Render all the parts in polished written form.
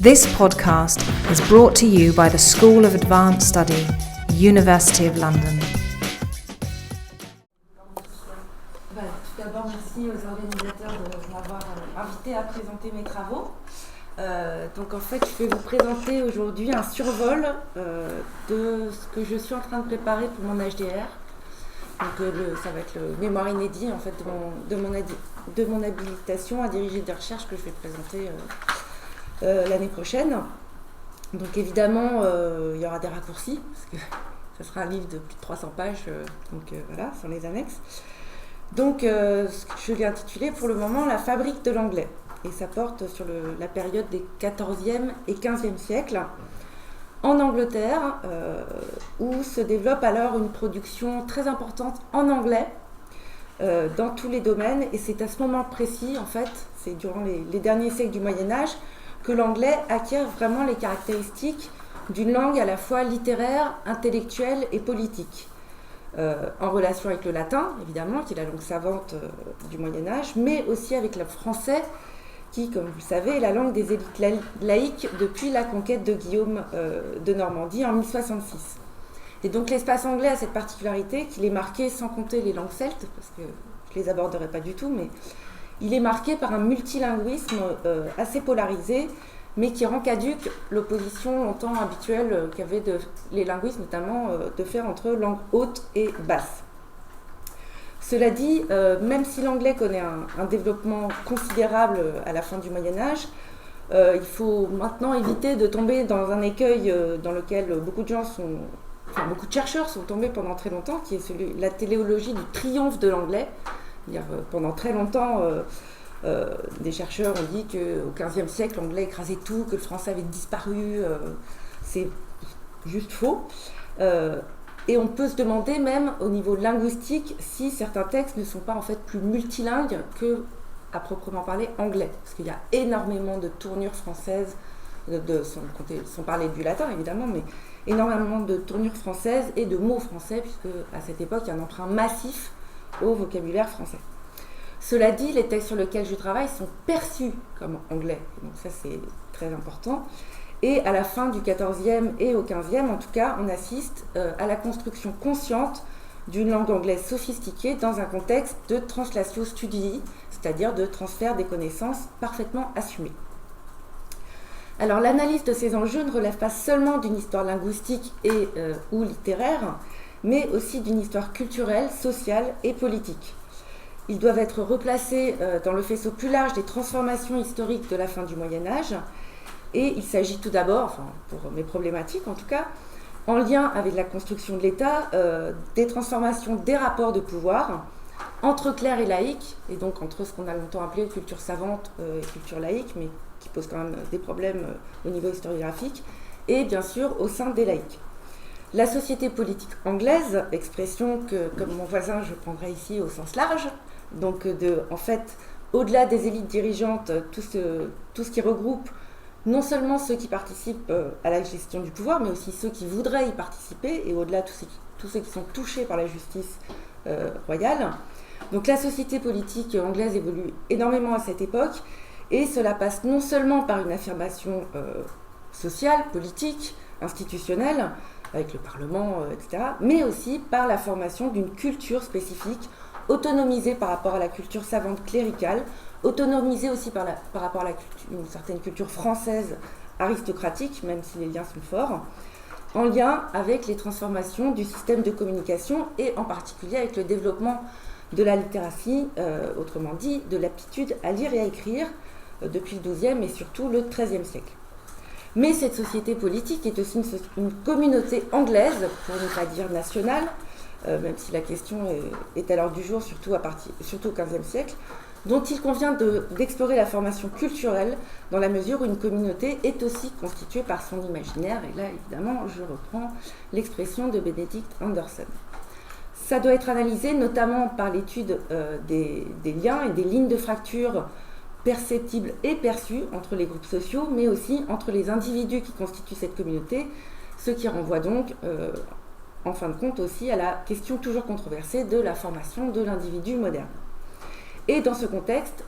This podcast is brought to you by the School of Advanced Study, University of London. Tout d'abord, merci aux organisateurs de m'avoir invité à présenter mes travaux. Donc en fait, je vais vous présenter aujourd'hui un survol de ce que je suis en train de préparer pour mon HDR. Donc ça va être le mémoire inédit en fait de mon habilitation à diriger des recherches que je vais présenter l'année prochaine. Donc évidemment, il y aura des raccourcis parce que ça sera un livre de plus de 300 pages, voilà, sans les annexes. Donc je l'ai intitulé pour le moment La fabrique de l'anglais. Et ça porte sur la période des 14e et 15e siècles en Angleterre, où se développe alors une production très importante en anglais dans tous les domaines. Et c'est à ce moment précis, en fait, c'est durant les derniers siècles du Moyen-Âge, que l'anglais acquiert vraiment les caractéristiques d'une langue à la fois littéraire, intellectuelle et politique. En relation avec le latin, évidemment, qui est la langue savante du Moyen-Âge, mais aussi avec le français, qui, comme vous le savez, est la langue des élites laïques depuis la conquête de Guillaume de Normandie en 1066. Et donc l'espace anglais a cette particularité qu'il est marqué, sans compter les langues celtes, parce que je ne les aborderai pas du tout, mais il est marqué par un multilinguisme assez polarisé, mais qui rend caduque l'opposition longtemps habituelle qu'avaient les linguistes, notamment de faire entre langue haute et basse. Cela dit, même si l'anglais connaît un développement considérable à la fin du Moyen-Âge, il faut maintenant éviter de tomber dans un écueil dans lequel beaucoup de chercheurs sont tombés pendant très longtemps, qui est la téléologie du triomphe de l'anglais. Pendant très longtemps, des chercheurs ont dit qu'au XVe siècle, l'anglais écrasait tout, que le français avait disparu. C'est juste faux. Et on peut se demander même au niveau linguistique si certains textes ne sont pas en fait plus multilingues que, à proprement parler, anglais. Parce qu'il y a énormément de tournures françaises, sans parler du latin évidemment, mais énormément de tournures françaises et de mots français, puisque à cette époque, il y a un emprunt massif au vocabulaire français. Cela dit, les textes sur lesquels je travaille sont perçus comme anglais. Donc ça, c'est très important. Et à la fin du XIVe et au XVe, en tout cas, on assiste à la construction consciente d'une langue anglaise sophistiquée dans un contexte de translatio studii, c'est-à-dire de transfert des connaissances parfaitement assumées. Alors l'analyse de ces enjeux ne relève pas seulement d'une histoire linguistique ou littéraire, mais aussi d'une histoire culturelle, sociale et politique. Ils doivent être replacés dans le faisceau plus large des transformations historiques de la fin du Moyen-Âge. Et il s'agit tout d'abord, pour mes problématiques en tout cas, en lien avec la construction de l'État, des transformations des rapports de pouvoir entre clercs et laïcs, et donc entre ce qu'on a longtemps appelé culture savante et culture laïque, mais qui pose quand même des problèmes au niveau historiographique, et bien sûr au sein des laïcs. La société politique anglaise, expression que, comme mon voisin, je prendrai ici au sens large, donc en fait, au-delà des élites dirigeantes, tout ce qui regroupe non seulement ceux qui participent à la gestion du pouvoir, mais aussi ceux qui voudraient y participer, et au-delà tous ceux qui sont touchés par la justice royale. Donc la société politique anglaise évolue énormément à cette époque, et cela passe non seulement par une affirmation sociale, politique, institutionnelle, avec le Parlement, etc., mais aussi par la formation d'une culture spécifique, autonomisée par rapport à la culture savante cléricale, autonomisée aussi par rapport à une certaine culture française aristocratique, même si les liens sont forts, en lien avec les transformations du système de communication et en particulier avec le développement de la littératie, autrement dit de l'aptitude à lire et à écrire depuis le XIIe et surtout le XIIIe siècle. Mais cette société politique est aussi une communauté anglaise, pour ne pas dire nationale, même si la question est à l'ordre du jour, surtout au XVe siècle, dont il convient d'explorer la formation culturelle dans la mesure où une communauté est aussi constituée par son imaginaire. Et là, évidemment, je reprends l'expression de Benedict Anderson. Ça doit être analysé notamment par l'étude des liens et des lignes de fracture perceptibles et perçues entre les groupes sociaux, mais aussi entre les individus qui constituent cette communauté, ce qui renvoie donc, en fin de compte, aussi à la question toujours controversée de la formation de l'individu moderne. Et dans ce contexte,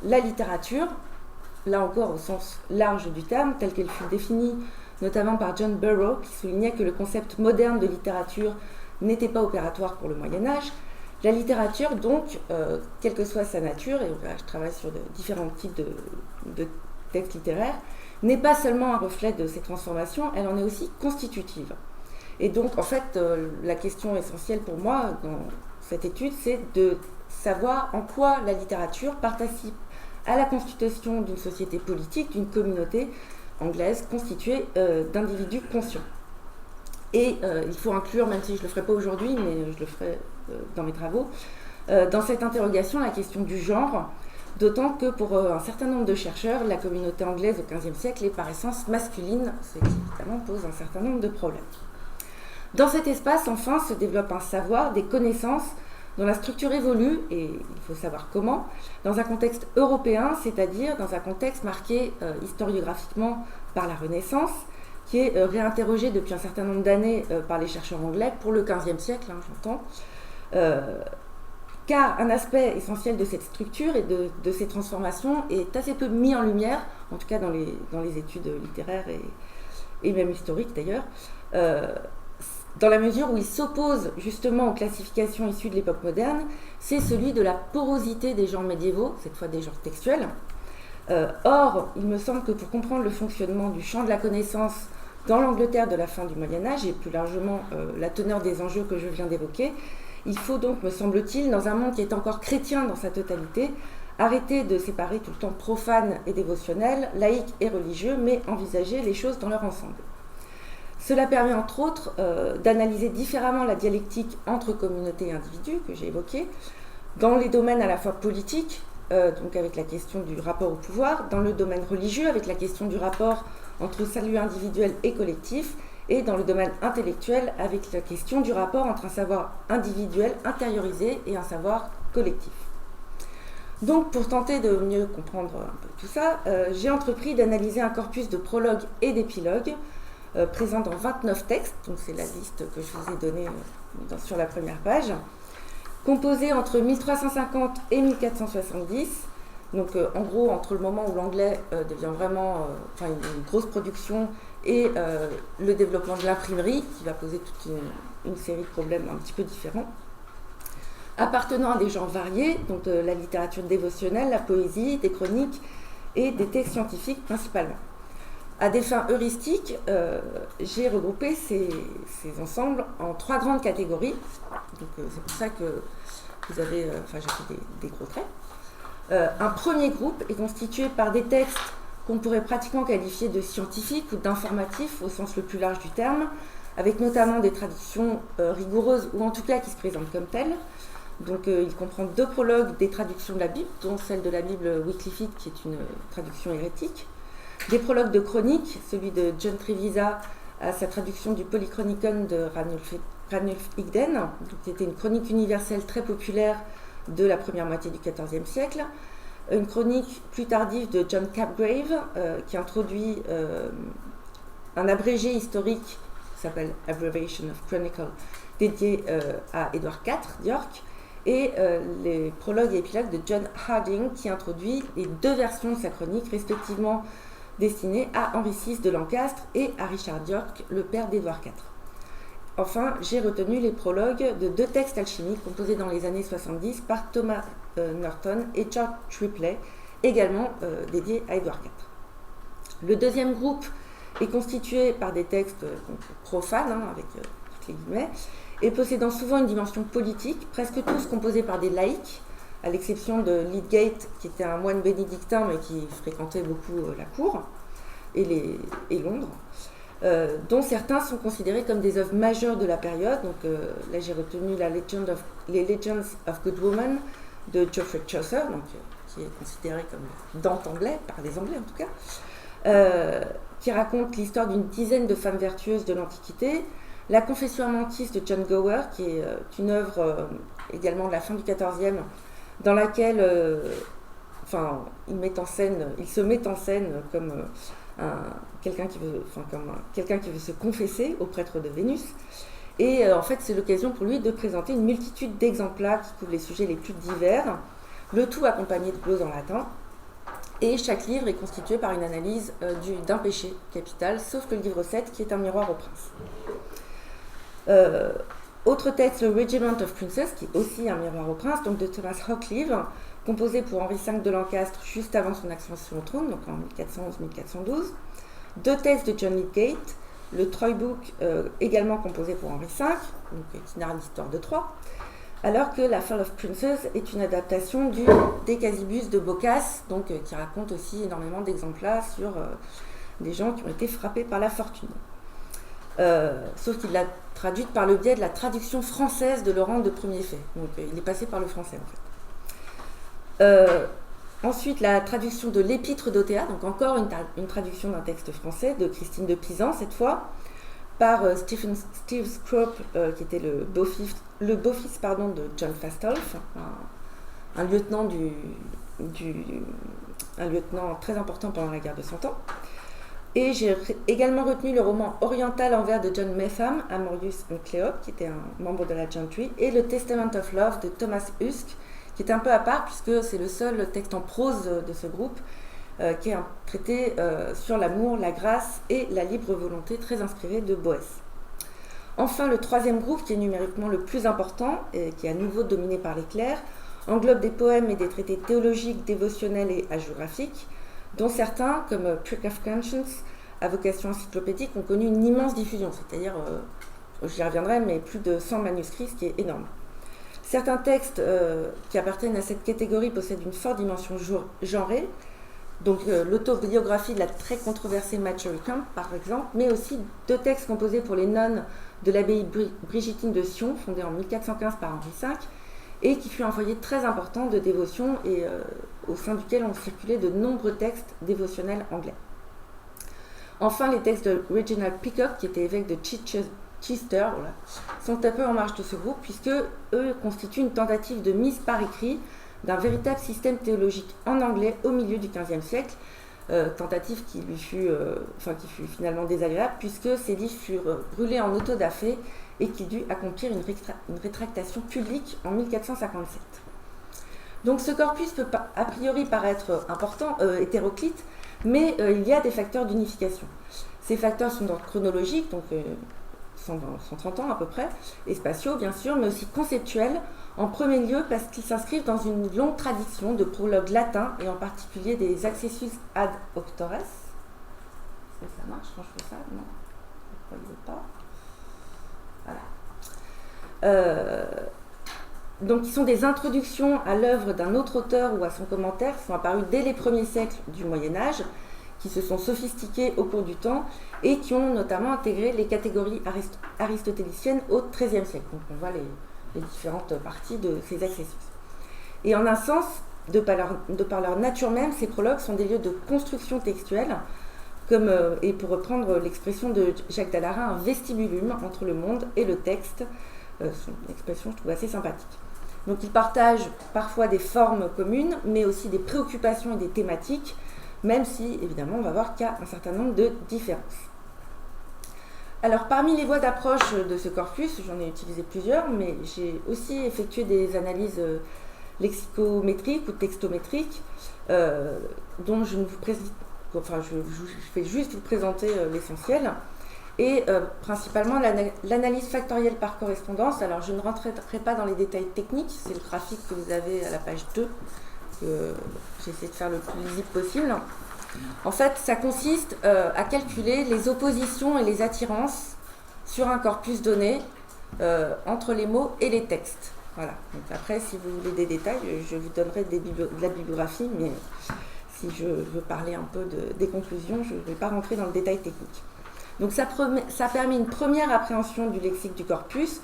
la littérature là encore au sens large du terme, telle qu'elle fut définie notamment par John Burroughs, qui soulignait que le concept moderne de littérature n'était pas opératoire pour le Moyen-Âge. La littérature, donc, quelle que soit sa nature, et je travaille sur différents types de textes littéraires, n'est pas seulement un reflet de ces transformations, elle en est aussi constitutive. Et donc, en fait, la question essentielle pour moi dans cette étude, c'est de savoir en quoi la littérature participe à la constitution d'une société politique, d'une communauté anglaise constituée d'individus conscients. Et il faut inclure, même si je ne le ferai pas aujourd'hui, mais je le ferai dans mes travaux, dans cette interrogation la question du genre, d'autant que pour un certain nombre de chercheurs, la communauté anglaise au XVe siècle est par essence masculine, ce qui évidemment pose un certain nombre de problèmes. Dans cet espace, enfin, se développe un savoir, des connaissances dont la structure évolue, et il faut savoir comment, dans un contexte européen, c'est-à-dire dans un contexte marqué historiographiquement par la Renaissance, qui est réinterrogé depuis un certain nombre d'années par les chercheurs anglais, pour le XVe siècle, j'entends, car un aspect essentiel de cette structure et de ces transformations est assez peu mis en lumière, en tout cas dans les études littéraires et même historiques d'ailleurs, dans la mesure où il s'oppose justement aux classifications issues de l'époque moderne, c'est celui de la porosité des genres médiévaux, cette fois des genres textuels. Or, il me semble que pour comprendre le fonctionnement du champ de la connaissance dans l'Angleterre de la fin du Moyen-Âge, et plus largement la teneur des enjeux que je viens d'évoquer, il faut donc, me semble-t-il, dans un monde qui est encore chrétien dans sa totalité, arrêter de séparer tout le temps profane et dévotionnel, laïque et religieux, mais envisager les choses dans leur ensemble. Cela permet entre autres d'analyser différemment la dialectique entre communauté et individu, que j'ai évoquée, dans les domaines à la fois politiques, donc avec la question du rapport au pouvoir, dans le domaine religieux, avec la question du rapport entre salut individuel et collectif, et dans le domaine intellectuel, avec la question du rapport entre un savoir individuel intériorisé et un savoir collectif. Donc, pour tenter de mieux comprendre un peu tout ça, j'ai entrepris d'analyser un corpus de prologues et d'épilogues, présent dans 29 textes, donc c'est la liste que je vous ai donnée sur la première page, composé entre 1350 et 1470, donc en gros entre le moment où l'anglais devient vraiment une grosse production et le développement de l'imprimerie, qui va poser toute une série de problèmes un petit peu différents, appartenant à des genres variés, donc la littérature dévotionnelle, la poésie, des chroniques et des textes scientifiques principalement. À des fins heuristiques, j'ai regroupé ces ensembles en 3 grandes catégories. Donc, c'est pour ça que vous avez, j'ai fait des gros traits. Un premier groupe est constitué par des textes qu'on pourrait pratiquement qualifier de scientifiques ou d'informatifs au sens le plus large du terme, avec notamment des traductions rigoureuses ou en tout cas qui se présentent comme telles. Donc, il comprend 2 prologues des traductions de la Bible, dont celle de la Bible Wycliffique qui est une traduction hérétique. Des prologues de chroniques, celui de John Trevisa à sa traduction du Polychronicon de Ranulf Igden, qui était une chronique universelle très populaire de la première moitié du XIVe siècle. Une chronique plus tardive de John Capgrave, qui introduit un abrégé historique qui s'appelle Abbreviation of Chronicle, dédié à Édouard IV d'York. Et les prologues et épilogues de John Harding, qui introduit les 2 versions de sa chronique, respectivement destiné à Henri VI de Lancastre et à Richard York, le père d'Édouard IV. Enfin, j'ai retenu les prologues de 2 textes alchimiques composés dans les années 70 par Thomas Norton et George Ripley, également dédiés à Édouard IV. Le deuxième groupe est constitué par des textes profanes, avec toutes les guillemets, et possédant souvent une dimension politique, presque tous composés par des laïcs, à l'exception de Lydgate, qui était un moine bénédictin, mais qui fréquentait beaucoup la cour et Londres, dont certains sont considérés comme des œuvres majeures de la période. Donc là, j'ai retenu les Legends of Good Woman de Geoffrey Chaucer, donc, qui est considéré comme Dante anglais, par les Anglais en tout cas, qui raconte l'histoire d'une dizaine de femmes vertueuses de l'Antiquité. La Confession amantis de John Gower, qui est une œuvre également de la fin du XIVe, dans laquelle il se met en scène comme quelqu'un qui veut se confesser au prêtre de Vénus. Et en fait, c'est l'occasion pour lui de présenter une multitude d'exemplaires qui couvrent les sujets les plus divers, le tout accompagné de gloses en latin. Et chaque livre est constitué par une analyse d'un péché capital, sauf le livre 7 qui est un miroir au prince. Autre texte, le Regiment of Princes, qui est aussi un miroir au prince, donc de Thomas Hoccleve, composé pour Henri V de Lancastre juste avant son accession au trône, donc en 1411-1412. 2 textes de John Lydgate, le Troy Book, également composé pour Henri V, donc, qui narre l'histoire de Troie, alors que la Fall of Princes est une adaptation du Décasibus de Boccace, donc, qui raconte aussi énormément d'exemplaires sur des gens qui ont été frappés par la fortune. Sauf qu'il l'a traduite par le biais de la traduction française de Laurent de Premier Fait. Donc il est passé par le français en fait. Ensuite, la traduction de l'Épître d'Othea, donc encore une traduction d'un texte français de Christine de Pisan cette fois, par Steve Scrope, qui était le beau-fils de John Fastolf, un lieutenant un lieutenant très important pendant la guerre de Cent Ans. Et j'ai également retenu le roman Oriental en vers de John Metham, Amorius and Cleop, qui était un membre de la Gentry, et le Testament of Love de Thomas Husk, qui est un peu à part puisque c'est le seul texte en prose de ce groupe, qui est un traité sur l'amour, la grâce et la libre volonté très inspiré de Boès. Enfin, le troisième groupe, qui est numériquement le plus important et qui est à nouveau dominé par les clercs, englobe des poèmes et des traités théologiques, dévotionnels et hagiographiques, dont certains, comme Prick of Conscience, à vocation encyclopédique, ont connu une immense diffusion, c'est-à-dire, j'y reviendrai, mais plus de 100 manuscrits, ce qui est énorme. Certains textes qui appartiennent à cette catégorie possèdent une forte dimension genrée, donc l'autobiographie de la très controversée Marjorie Camp, par exemple, mais aussi 2 textes composés pour les nonnes de l'abbaye Brigittine de Sion, fondée en 1415 par Henri V, et qui fut un foyer très important de dévotion et au sein duquel ont circulé de nombreux textes dévotionnels anglais. Enfin, les textes de Reginald Peacock, qui était évêque de Chester, sont un peu en marge de ce groupe, puisque eux constituent une tentative de mise par écrit d'un véritable système théologique en anglais au milieu du XVe siècle, tentative qui fut finalement désagréable, puisque ces livres furent brûlés en auto-da-fé et qu'il dut accomplir une rétractation publique en 1457. Donc ce corpus peut a priori paraître important, hétéroclite, mais il y a des facteurs d'unification. Ces facteurs sont d'ordre chronologique, donc 130 ans à peu près, et spatiaux bien sûr, mais aussi conceptuels, en premier lieu parce qu'ils s'inscrivent dans une longue tradition de prologues latins, et en particulier des accessus ad auctores. Est-ce que ça marche quand je fais ça? Non, je ne crois pas. Voilà. Donc, qui sont des introductions à l'œuvre d'un autre auteur ou à son commentaire, qui sont apparus dès les premiers siècles du Moyen-Âge, qui se sont sophistiqués au cours du temps et qui ont notamment intégré les catégories aristotéliciennes au XIIIe siècle. Donc, on voit les différentes parties de ces accessus. Et en un sens, de par leur nature même, ces prologues sont des lieux de construction textuelle, et pour reprendre l'expression de Jacques Dallarin, un vestibulum entre le monde et le texte. C'est une expression, je trouve, assez sympathique. Donc ils partagent parfois des formes communes, mais aussi des préoccupations et des thématiques, même si, évidemment, on va voir qu'il y a un certain nombre de différences. Alors, parmi les voies d'approche de ce corpus, j'en ai utilisé plusieurs, mais j'ai aussi effectué des analyses lexicométriques ou textométriques, dont je vais juste vous présenter l'essentiel. Et principalement l'analyse factorielle par correspondance. Alors je ne rentrerai pas dans les détails techniques, c'est le graphique que vous avez à la page 2, que j'ai essayé de faire le plus lisible possible. En fait, ça consiste à calculer les oppositions et les attirances sur un corpus donné entre les mots et les textes. Voilà. Donc après, si vous voulez des détails, je vous donnerai de la bibliographie, mais si je veux parler un peu des conclusions, je ne vais pas rentrer dans le détail technique. Donc ça permet une première appréhension du lexique du corpus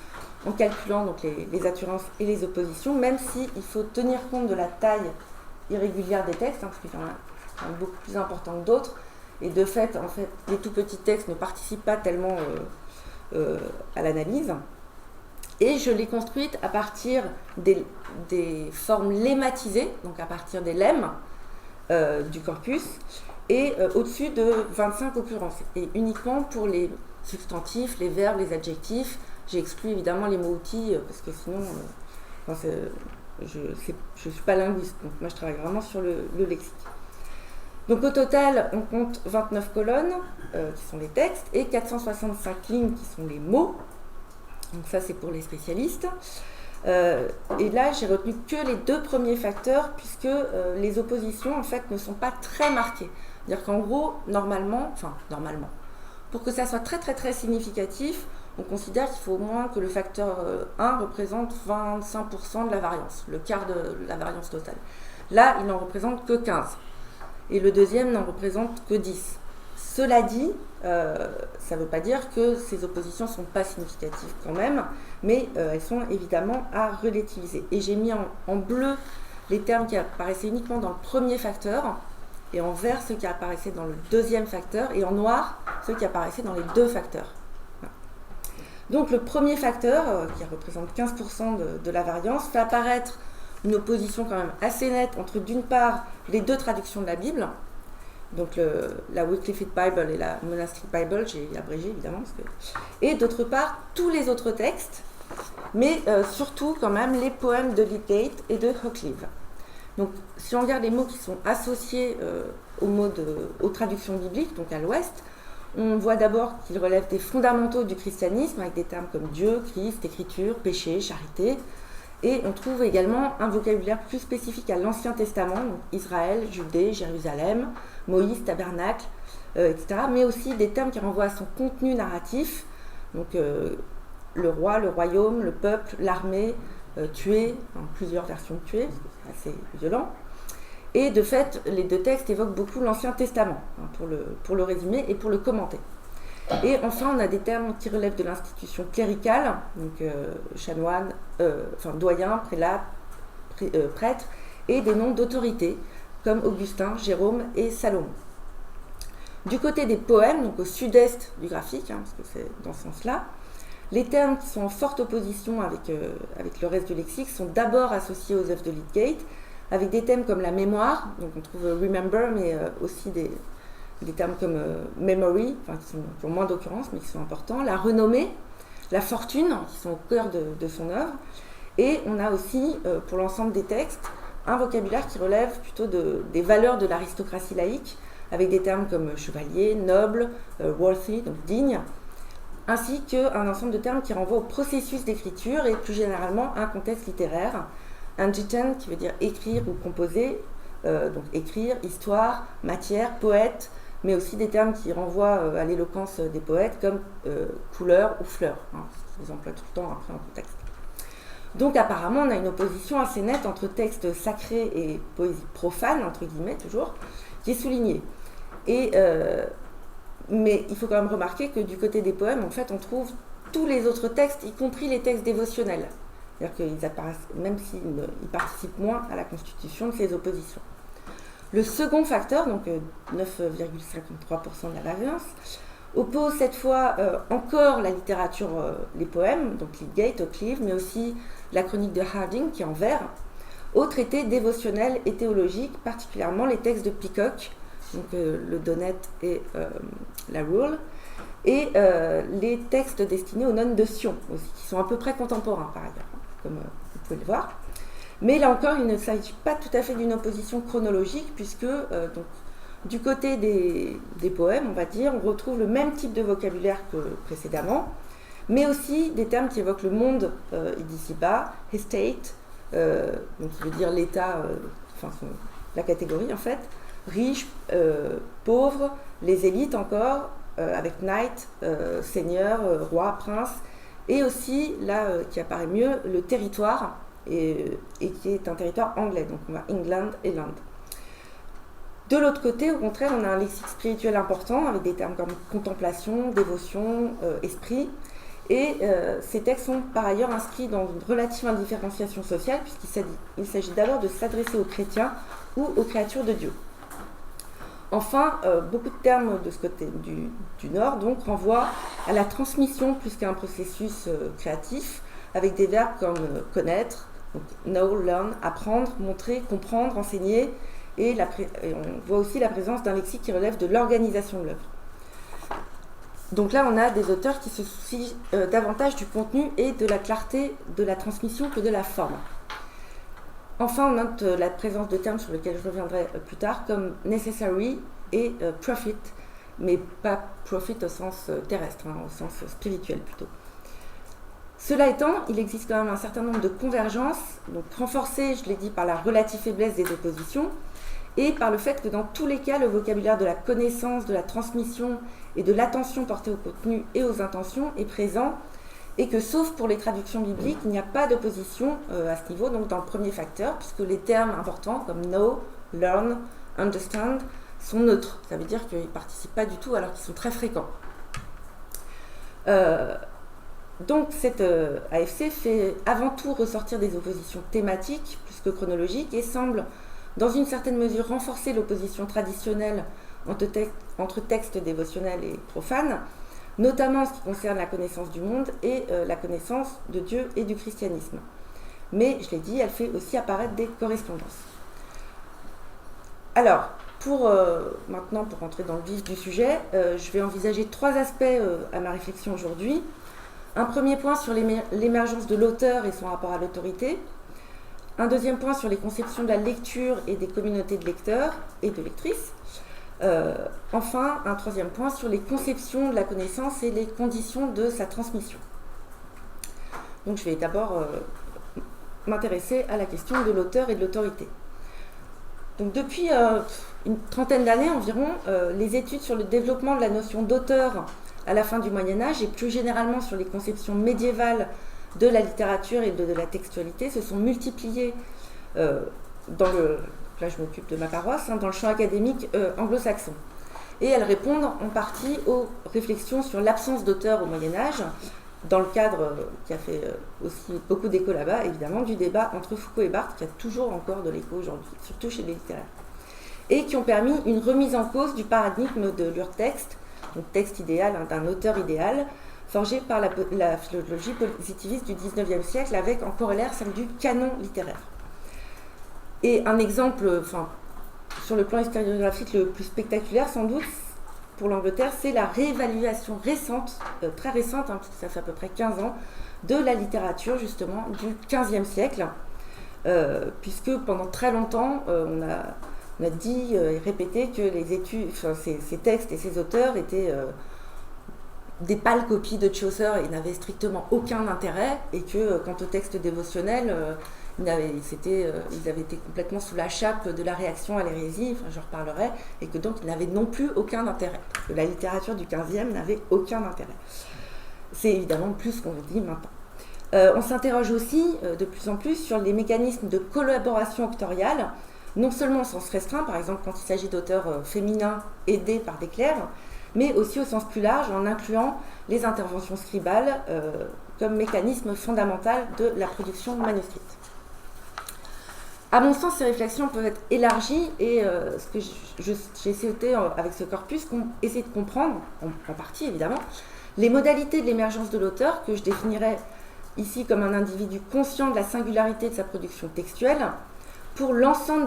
en calculant donc les attirances et les oppositions, même s'il faut tenir compte de la taille irrégulière des textes, parce qu'il y en a beaucoup plus important que d'autres, et de fait, les tout petits textes ne participent pas tellement à l'analyse. Et je l'ai construite à partir des formes lemmatisées, donc à partir des lemmes du corpus, et au-dessus de 25 occurrences. Et uniquement pour les substantifs, les verbes, les adjectifs. J'ai exclu évidemment les mots-outils, parce que sinon, je ne suis pas linguiste, donc moi je travaille vraiment sur le lexique. Donc au total, on compte 29 colonnes, qui sont les textes, et 465 lignes, qui sont les mots. Donc ça, c'est pour les spécialistes. Et là, j'ai retenu que les 2 premiers facteurs, puisque les oppositions, en fait, ne sont pas très marquées. C'est-à-dire qu'en gros, normalement, pour que ça soit très très très significatif, on considère qu'il faut au moins que le facteur 1 représente 25% de la variance, le quart de la variance totale. Là, il n'en représente que 15. Et le deuxième n'en représente que 10. Cela dit, ça ne veut pas dire que ces oppositions ne sont pas significatives quand même, mais elles sont évidemment à relativiser. Et j'ai mis en bleu les termes qui apparaissaient uniquement dans le premier facteur, et en vert ceux qui apparaissaient dans le deuxième facteur, et en noir ceux qui apparaissaient dans les 2 facteurs. Donc le premier facteur, qui représente 15% de la variance, fait apparaître une opposition quand même assez nette entre d'une part les 2 traductions de la Bible, donc la Wycliffe Bible et la Monastic Bible, j'ai abrégé évidemment, et d'autre part tous les autres textes, mais surtout quand même les poèmes de Lydgate et de Wycliffe. Donc si on regarde les mots qui sont associés aux traductions bibliques, donc à l'ouest, on voit d'abord qu'ils relèvent des fondamentaux du christianisme, avec des termes comme Dieu, Christ, écriture, péché, charité. Et on trouve également un vocabulaire plus spécifique à l'Ancien Testament, donc Israël, Judée, Jérusalem, Moïse, tabernacle, etc. Mais aussi des termes qui renvoient à son contenu narratif, donc le roi, le royaume, le peuple, l'armée, tuer, plusieurs versions de tuer, c'est assez violent. Et de fait, les 2 textes évoquent beaucoup l'Ancien Testament, pour le résumer et pour le commenter. Et enfin, on a des termes qui relèvent de l'institution cléricale, donc chanoine, doyen, prélat, prêtre, et des noms d'autorité, comme Augustin, Jérôme et Salomon. Du côté des poèmes, donc au sud-est du graphique, parce que c'est dans ce sens-là, les termes qui sont en forte opposition avec le reste du lexique sont d'abord associés aux œuvres de Lydgate, avec des thèmes comme la mémoire, donc on trouve remember, mais aussi des termes comme memory, qui ont moins d'occurrence, mais qui sont importants, la renommée, la fortune, qui sont au cœur de son œuvre, et on a aussi, pour l'ensemble des textes, un vocabulaire qui relève plutôt des valeurs de l'aristocratie laïque, avec des termes comme chevalier, noble, worthy, donc digne, ainsi qu'un ensemble de termes qui renvoient au processus d'écriture et plus généralement à un contexte littéraire. Angiton, qui veut dire écrire ou composer, donc écrire, histoire, matière, poète, mais aussi des termes qui renvoient à l'éloquence des poètes comme couleur ou fleur, ce qu'ils emploient tout le temps après en contexte. Donc apparemment, on a une opposition assez nette entre texte sacré et poésie profane, entre guillemets toujours, qui est soulignée. Mais il faut quand même remarquer que du côté des poèmes, en fait, on trouve tous les autres textes, y compris les textes dévotionnels. C'est-à-dire qu'ils apparaissent, même s'ils participent moins à la constitution de ces oppositions. Le second facteur, donc 9,53% de la variance, oppose cette fois encore la littérature, les poèmes, donc Lydgate, Wycliffe, mais aussi la chronique de Harding, qui est en vert, aux traités dévotionnels et théologiques, particulièrement les textes de Peacock, donc le Donnet et la Rule, et les textes destinés aux nonnes de Sion, aussi, qui sont à peu près contemporains par ailleurs, comme vous pouvez le voir. Mais là encore, il ne s'agit pas tout à fait d'une opposition chronologique, puisque donc, du côté des poèmes, on va dire, on retrouve le même type de vocabulaire que précédemment, mais aussi des termes qui évoquent le monde d'ici-bas, estate, donc qui veut dire l'état, la catégorie en fait, riche, pauvre, les élites encore, avec knight, seigneur, roi, prince, et aussi, là, qui apparaît mieux, le territoire, et qui est un territoire anglais, donc on a England et Land. De l'autre côté, au contraire, on a un lexique spirituel important, avec des termes comme contemplation, dévotion, esprit, et ces textes sont par ailleurs inscrits dans une relative indifférenciation sociale, puisqu'il s'agit d'abord de s'adresser aux chrétiens ou aux créatures de Dieu. Enfin, beaucoup de termes de ce côté du Nord donc, renvoient à la transmission plus qu'à un processus créatif, avec des verbes comme connaître, donc know, learn, apprendre, montrer, comprendre, enseigner, et on voit aussi la présence d'un lexique qui relève de l'organisation de l'œuvre. Donc là, on a des auteurs qui se soucient davantage du contenu et de la clarté de la transmission que de la forme. Enfin, on note la présence de termes sur lesquels je reviendrai plus tard, comme necessary et profit, mais pas profit au sens terrestre, au sens spirituel plutôt. Cela étant, il existe quand même un certain nombre de convergences, donc renforcées, je l'ai dit, par la relative faiblesse des oppositions, et par le fait que dans tous les cas, le vocabulaire de la connaissance, de la transmission et de l'attention portée au contenu et aux intentions est présent, et que sauf pour les traductions bibliques, il n'y a pas d'opposition à ce niveau, donc dans le premier facteur, puisque les termes importants comme know, learn, understand sont neutres. Ça veut dire qu'ils ne participent pas du tout alors qu'ils sont très fréquents. Donc cette AFC fait avant tout ressortir des oppositions thématiques plus que chronologiques et semble dans une certaine mesure renforcer l'opposition traditionnelle entre textes dévotionnels et profanes, notamment en ce qui concerne la connaissance du monde et la connaissance de Dieu et du christianisme. Mais, je l'ai dit, elle fait aussi apparaître des correspondances. Alors, maintenant, pour rentrer dans le vif du sujet, je vais envisager 3 aspects à ma réflexion aujourd'hui. Un premier point sur l'émergence de l'auteur et son rapport à l'autorité. Un deuxième point sur les conceptions de la lecture et des communautés de lecteurs et de lectrices. Enfin, un troisième point sur les conceptions de la connaissance et les conditions de sa transmission. Donc je vais d'abord m'intéresser à la question de l'auteur et de l'autorité. Donc depuis une trentaine d'années environ, les études sur le développement de la notion d'auteur à la fin du Moyen-Âge et plus généralement sur les conceptions médiévales de la littérature et de la textualité se sont multipliées là je m'occupe de ma paroisse, dans le champ académique anglo-saxon. Et elles répondent en partie aux réflexions sur l'absence d'auteur au Moyen-Âge, dans le cadre qui a fait aussi beaucoup d'écho là-bas, évidemment, du débat entre Foucault et Barthes, qui a toujours encore de l'écho aujourd'hui, surtout chez les littéraires, et qui ont permis une remise en cause du paradigme de l'urtexte, donc texte idéal, d'un auteur idéal, forgé par la philologie positiviste du XIXe siècle, avec en corollaire celle du canon littéraire. Et un exemple, sur le plan historiographique le plus spectaculaire sans doute, pour l'Angleterre, c'est la réévaluation récente, très récente, parce que ça fait à peu près 15 ans, de la littérature justement du XVe siècle, puisque pendant très longtemps, on a dit et répété que les études, ces textes et ces auteurs étaient des pâles copies de Chaucer et n'avaient strictement aucun intérêt, et que quant aux textes dévotionnels, ils avaient été complètement sous la chape de la réaction à l'hérésie, j'en reparlerai, et que donc ils n'avaient non plus aucun intérêt. Que la littérature du XVe n'avait aucun intérêt. C'est évidemment plus ce qu'on dit maintenant. On s'interroge aussi de plus en plus sur les mécanismes de collaboration octoriale, non seulement au sens restreint, par exemple quand il s'agit d'auteurs féminins aidés par des clercs, mais aussi au sens plus large en incluant les interventions scribales comme mécanisme fondamental de la production manuscrite. À mon sens, ces réflexions peuvent être élargies et ce que j'ai essayé avec ce corpus, essayer de comprendre, en partie évidemment, les modalités de l'émergence de l'auteur, que je définirais ici comme un individu conscient de la singularité de sa production textuelle, pour l'ensemble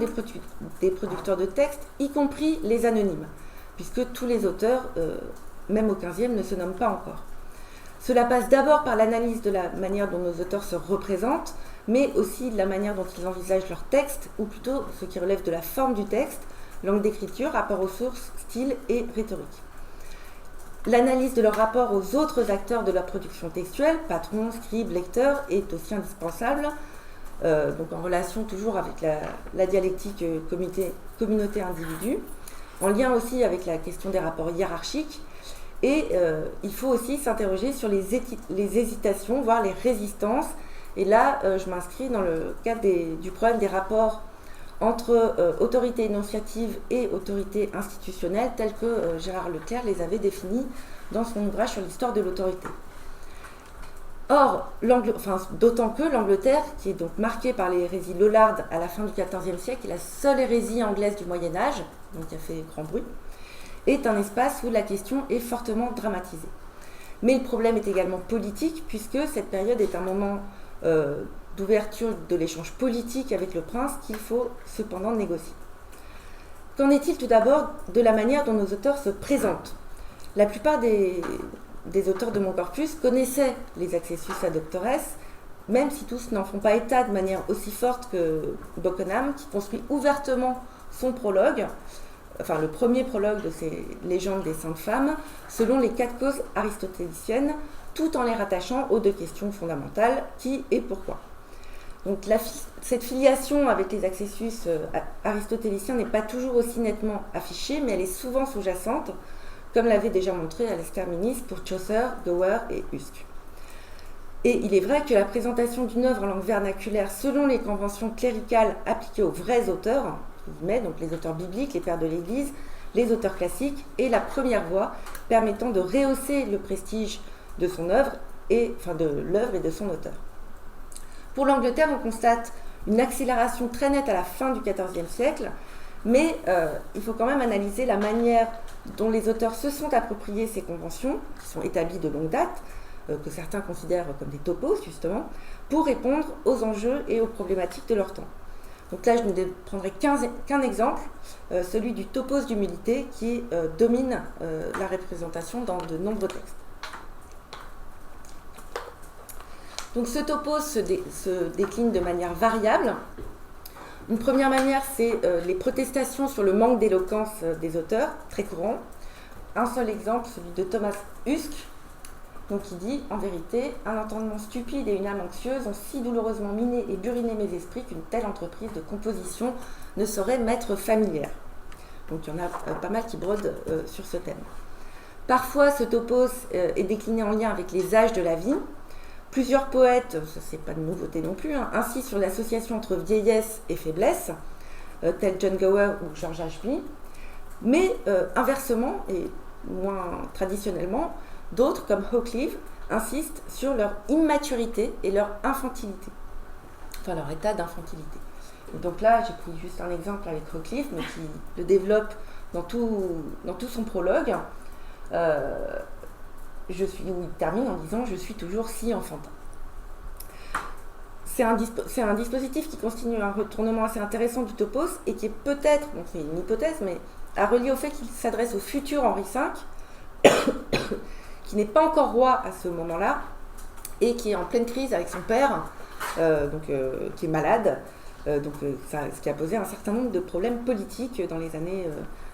des producteurs de textes, y compris les anonymes, puisque tous les auteurs, même au XVe, ne se nomment pas encore. Cela passe d'abord par l'analyse de la manière dont nos auteurs se représentent, mais aussi de la manière dont ils envisagent leur texte, ou plutôt ce qui relève de la forme du texte, langue d'écriture, rapport aux sources, style et rhétorique. L'analyse de leur rapport aux autres acteurs de la production textuelle, patrons, scribes, lecteurs, est aussi indispensable, donc en relation toujours avec la dialectique communauté-individu, en lien aussi avec la question des rapports hiérarchiques, et il faut aussi s'interroger sur les hésitations, voire les résistances. Et là, je m'inscris dans le cadre du problème des rapports entre autorité énonciative et autorité institutionnelle, tels que Gérard Leclerc les avait définis dans son ouvrage sur l'histoire de l'autorité. Or, d'autant que l'Angleterre, qui est donc marquée par les hérésies lollardes à la fin du XIVe siècle, est la seule hérésie anglaise du Moyen-Âge, donc qui a fait grand bruit, est un espace où la question est fortement dramatisée. Mais le problème est également politique, puisque cette période est un moment d'ouverture de l'échange politique avec le prince qu'il faut cependant négocier. Qu'en est-il tout d'abord de la manière dont nos auteurs se présentent ? La plupart des auteurs de mon corpus connaissaient les accessus ad doctores, même si tous n'en font pas état de manière aussi forte que Bockenham, qui construit ouvertement son prologue, enfin le premier prologue de ces légendes des saintes femmes, selon les 4 causes aristotéliciennes, tout en les rattachant aux 2 questions fondamentales, qui et pourquoi. Donc cette filiation avec les accessus aristotéliciens n'est pas toujours aussi nettement affichée, mais elle est souvent sous-jacente, comme l'avait déjà montré Alastair Minnis pour Chaucer, Gower et Huske. Et il est vrai que la présentation d'une œuvre en langue vernaculaire selon les conventions cléricales appliquées aux vrais auteurs, donc les auteurs bibliques, les pères de l'Église, les auteurs classiques, et la première voie permettant de rehausser le prestige de son œuvre, de l'œuvre et de son auteur. Pour l'Angleterre, on constate une accélération très nette à la fin du XIVe siècle, mais il faut quand même analyser la manière dont les auteurs se sont appropriés ces conventions, qui sont établies de longue date, que certains considèrent comme des topos, justement, pour répondre aux enjeux et aux problématiques de leur temps. Donc là, je ne prendrai qu'un exemple, celui du topos d'humilité, qui domine la représentation dans de nombreux textes. Donc ce topos se décline de manière variable. Une première manière, c'est les protestations sur le manque d'éloquence des auteurs, très courant. Un seul exemple, celui de Thomas Huske, donc qui dit « En vérité, un entendement stupide et une âme anxieuse ont si douloureusement miné et buriné mes esprits qu'une telle entreprise de composition ne saurait m'être familière. » Donc il y en a pas mal qui brodent sur ce thème. Parfois, ce topos est décliné en lien avec les âges de la vie. Plusieurs poètes, ça c'est pas de nouveauté non plus, insistent sur l'association entre vieillesse et faiblesse, tels John Gower ou George Ashby. Mais inversement, et moins traditionnellement, d'autres, comme Hoccleve, insistent sur leur immaturité et leur infantilité, enfin leur état d'infantilité. Et donc là, j'ai pris juste un exemple avec Hoccleve, mais qui le développe dans tout son prologue, où il termine en disant « Je suis toujours si enfantin ». C'est un dispositif qui constitue un retournement assez intéressant du topos et qui est peut-être, donc c'est une hypothèse, mais à relier au fait qu'il s'adresse au futur Henri V, qui n'est pas encore roi à ce moment-là, et qui est en pleine crise avec son père, qui est malade, ce qui a posé un certain nombre de problèmes politiques dans les années,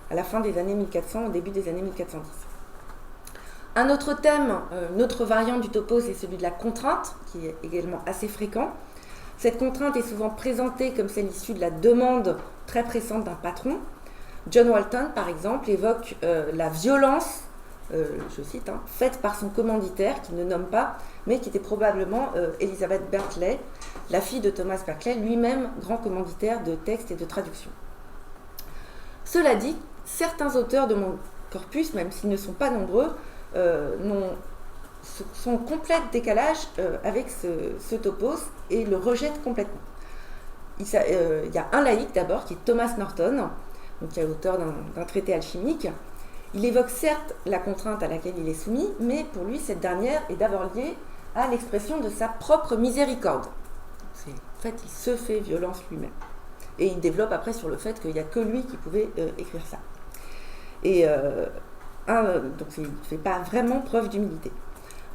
à la fin des années 1400, au début des années 1410. Un autre thème, une autre variante du topos, c'est celui de la contrainte, qui est également assez fréquent. Cette contrainte est souvent présentée comme celle issue de la demande très pressante d'un patron. John Walton, par exemple, évoque la violence, je cite, faite par son commanditaire, qui ne nomme pas, mais qui était probablement Elizabeth Berkeley, la fille de Thomas Berkeley, lui-même grand commanditaire de textes et de traductions. Cela dit, certains auteurs de mon corpus, même s'ils ne sont pas nombreux, sont en complet décalage avec ce topos et le rejettent complètement. Il y a un laïc d'abord, qui est Thomas Norton, donc qui est auteur d'un traité alchimique. Il évoque certes la contrainte à laquelle il est soumis, mais pour lui, cette dernière est d'abord liée à l'expression de sa propre miséricorde. En fait, il se fait violence lui-même. Et il développe après sur le fait qu'il n'y a que lui qui pouvait écrire ça. Et donc il ne fait pas vraiment preuve d'humilité.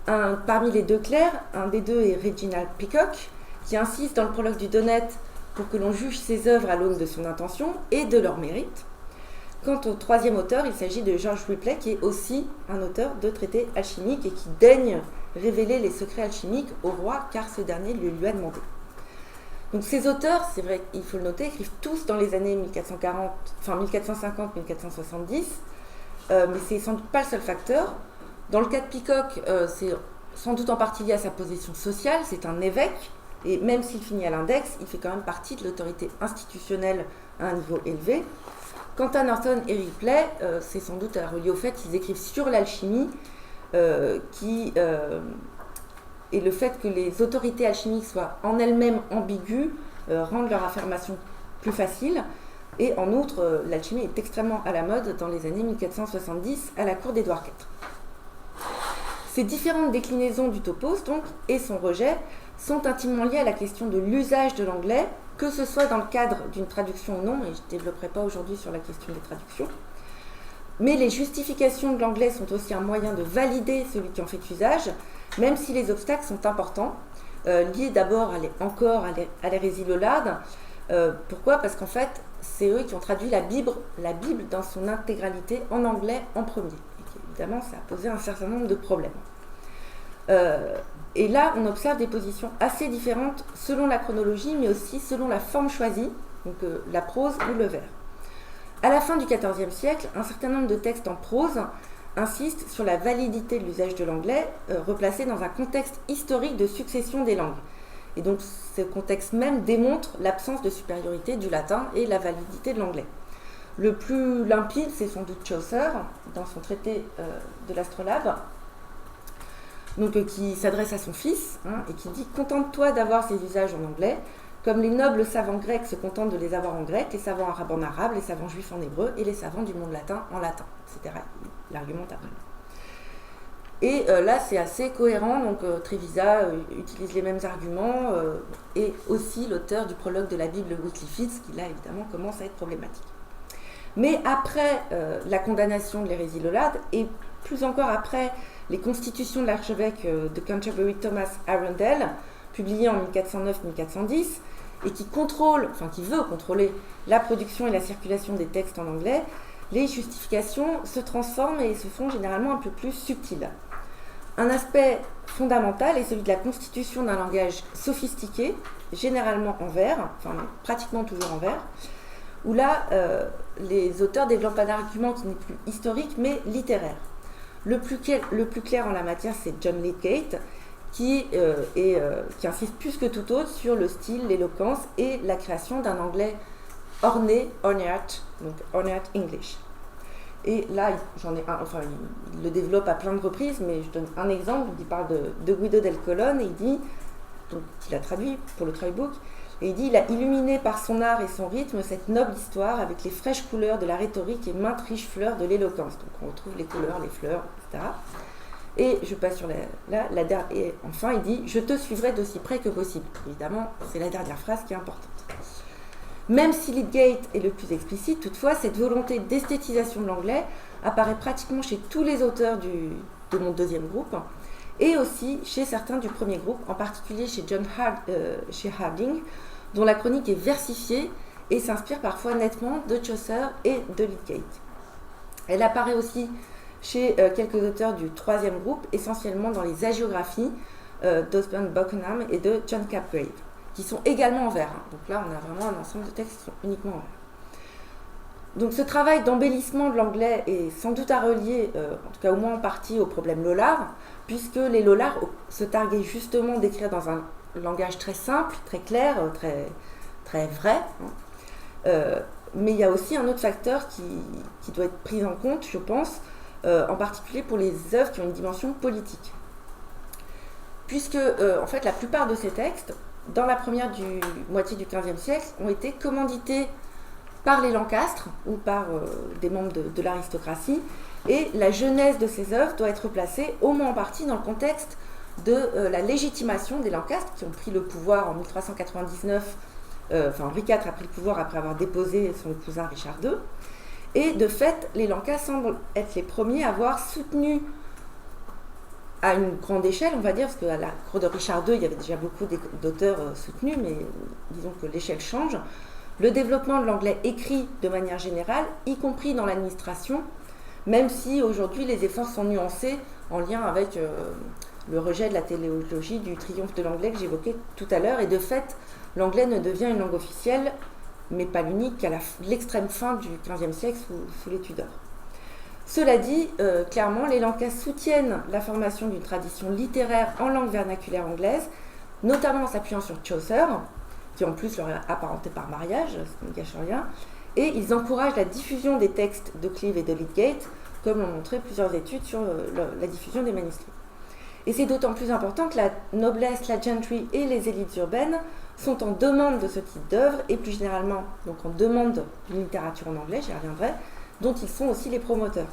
Parmi les 2 clercs, un des 2 est Reginald Peacock, qui insiste dans le prologue du Donnet pour que l'on juge ses œuvres à l'aune de son intention et de leur mérite. Quant au 3e auteur, il s'agit de George Ripley, qui est aussi un auteur de traités alchimiques et qui daigne révéler les secrets alchimiques au roi, car ce dernier le lui a demandé. Donc ces auteurs, c'est vrai, il faut le noter, écrivent tous dans les années 1450-1470, mais c'est sans doute pas le seul facteur. Dans le cas de Peacock, c'est sans doute en partie lié à sa position sociale, c'est un évêque, et même s'il finit à l'index, il fait quand même partie de l'autorité institutionnelle à un niveau élevé. Quant à Norton et Ripley, c'est sans doute relié au fait qu'ils écrivent sur l'alchimie, et le fait que les autorités alchimiques soient en elles-mêmes ambiguës rendent leur affirmation plus facile. Et en outre, l'alchimie est extrêmement à la mode dans les années 1470 à la cour d'Édouard IV. Ces différentes déclinaisons du topos, donc, et son rejet, sont intimement liées à la question de l'usage de l'anglais, que ce soit dans le cadre d'une traduction ou non, et je ne développerai pas aujourd'hui sur la question des traductions. Mais les justifications de l'anglais sont aussi un moyen de valider celui qui en fait usage, même si les obstacles sont importants. liés d'abord à l'hérésie Lollard. Pourquoi ? Parce qu'en fait, c'est eux qui ont traduit la Bible dans son intégralité en anglais en premier. Et évidemment, ça a posé un certain nombre de problèmes. Et là, on observe des positions assez différentes selon la chronologie, mais aussi selon la forme choisie, donc la prose ou le vers. À la fin du XIVe siècle, un certain nombre de textes en prose insistent sur la validité de l'usage de l'anglais, replacé dans un contexte historique de succession des langues. Et donc, ce contexte même démontre l'absence de supériorité du latin et la validité de l'anglais. Le plus limpide, c'est sans doute Chaucer, dans son traité de l'astrolabe, donc, qui s'adresse à son fils, et qui dit « Contente-toi d'avoir ces usages en anglais, comme les nobles savants grecs se contentent de les avoir en grec, les savants arabes en arabe, les savants juifs en hébreu, et les savants du monde latin en latin, etc. » Il argumente après. Et là, c'est assez cohérent, donc Trevisa utilise les mêmes arguments, et aussi l'auteur du prologue de la Bible, Wycliffe, qui là, évidemment, commence à être problématique. Mais après la condamnation de l'hérésie Lollard, et plus encore après les constitutions de l'archevêque de Canterbury Thomas Arundel, publiées en 1409-1410, et qui veut contrôler la production et la circulation des textes en anglais, les justifications se transforment et se font généralement un peu plus subtiles. Un aspect fondamental est celui de la constitution d'un langage sophistiqué, généralement en vers, enfin pratiquement toujours en vers, où là, les auteurs développent un argument qui n'est plus historique, mais littéraire. Le plus clair en la matière, c'est John Lydgate, qui insiste plus que tout autre sur le style, l'éloquence et la création d'un anglais orné, ornate, donc ornate English. Et là, il le développe à plein de reprises, mais je donne un exemple. Il parle de Guido del Colon, et il dit, donc, il a traduit pour le Treuilbook, et il dit « Il a illuminé par son art et son rythme cette noble histoire avec les fraîches couleurs de la rhétorique et maintes riches fleurs de l'éloquence. » Donc on retrouve les couleurs, les fleurs, etc. Et je passe sur et enfin il dit « Je te suivrai d'aussi près que possible. » Évidemment, c'est la dernière phrase qui est importante. Même si Lydgate est le plus explicite, toutefois, cette volonté d'esthétisation de l'anglais apparaît pratiquement chez tous les auteurs de mon deuxième groupe, et aussi chez certains du premier groupe, en particulier chez chez Harding, dont la chronique est versifiée et s'inspire parfois nettement de Chaucer et de Lydgate. Elle apparaît aussi chez quelques auteurs du troisième groupe, essentiellement dans les hagiographies d'Osborne Buckingham et de John Capgrave, qui sont également en vers. Donc là, on a vraiment un ensemble de textes qui sont uniquement en vers. Donc ce travail d'embellissement de l'anglais est sans doute à relier, en tout cas au moins en partie, au problème Lollard, puisque les Lollards se targuaient justement d'écrire dans un langage très simple, très clair, très vrai. Mais il y a aussi un autre facteur qui doit être pris en compte, je pense, en particulier pour les œuvres qui ont une dimension politique. Puisque, en fait, la plupart de ces textes, dans la première moitié du XVe siècle, ont été commandités par les Lancastre ou par des membres de l'aristocratie, et la genèse de ces œuvres doit être placée au moins en partie dans le contexte de la légitimation des Lancastre, qui ont pris le pouvoir en 1399. Henri IV a pris le pouvoir après avoir déposé son cousin Richard II, et de fait, les Lancastre semblent être les premiers à avoir soutenu à une grande échelle, on va dire, parce qu'à la cour de Richard II, il y avait déjà beaucoup d'auteurs soutenus, mais disons que l'échelle change. Le développement de l'anglais écrit de manière générale, y compris dans l'administration, même si aujourd'hui les efforts sont nuancés en lien avec le rejet de la téléologie du triomphe de l'anglais que j'évoquais tout à l'heure, et de fait, l'anglais ne devient une langue officielle, mais pas l'unique, qu'à l'extrême fin du XVe siècle sous les Tudors. Cela dit, clairement, les Lancastre soutiennent la formation d'une tradition littéraire en langue vernaculaire anglaise, notamment en s'appuyant sur Chaucer, qui en plus leur est apparenté par mariage, ce qui ne gâche rien, et ils encouragent la diffusion des textes de Clive et de Lydgate, comme l'ont montré plusieurs études sur la diffusion des manuscrits. Et c'est d'autant plus important que la noblesse, la gentry et les élites urbaines sont en demande de ce type d'œuvre, et plus généralement donc en demande d'une littérature en anglais, j'y reviendrai, dont ils sont aussi les promoteurs.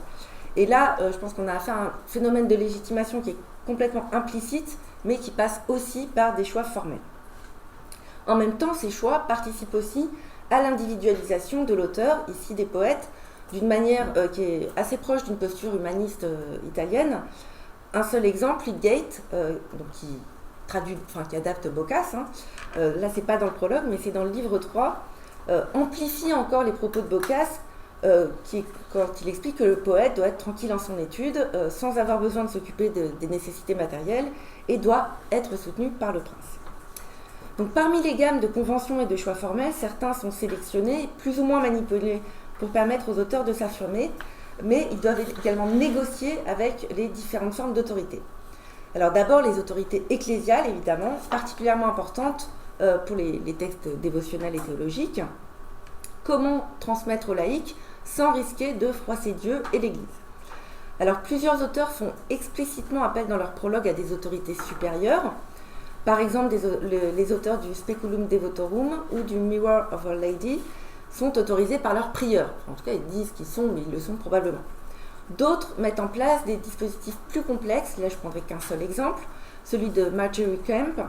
Et là, je pense qu'on a affaire à un phénomène de légitimation qui est complètement implicite, mais qui passe aussi par des choix formels. En même temps, ces choix participent aussi à l'individualisation de l'auteur, ici des poètes, d'une manière qui est assez proche d'une posture humaniste italienne. Un seul exemple, Lydgate, qui qui adapte Boccace, là c'est pas dans le prologue, mais c'est dans le livre 3, amplifie encore les propos de Boccace, quand il explique que le poète doit être tranquille en son étude, sans avoir besoin de s'occuper des nécessités matérielles, et doit être soutenu par le prince. Donc parmi les gammes de conventions et de choix formels, certains sont sélectionnés, plus ou moins manipulés, pour permettre aux auteurs de s'affirmer, mais ils doivent également négocier avec les différentes formes d'autorité. Alors d'abord les autorités ecclésiales, évidemment, particulièrement importantes pour les textes dévotionnels et théologiques. Comment transmettre aux laïcs sans risquer de froisser Dieu et l'Église? Alors plusieurs auteurs font explicitement appel dans leur prologue à des autorités supérieures. Par exemple, les auteurs du Speculum Devotorum ou du Mirror of Our Lady sont autorisés par leur prieur. En tout cas, ils disent qu'ils sont, mais ils le sont probablement. D'autres mettent en place des dispositifs plus complexes. Là, je prendrai qu'un seul exemple, celui de Marjorie Kemp,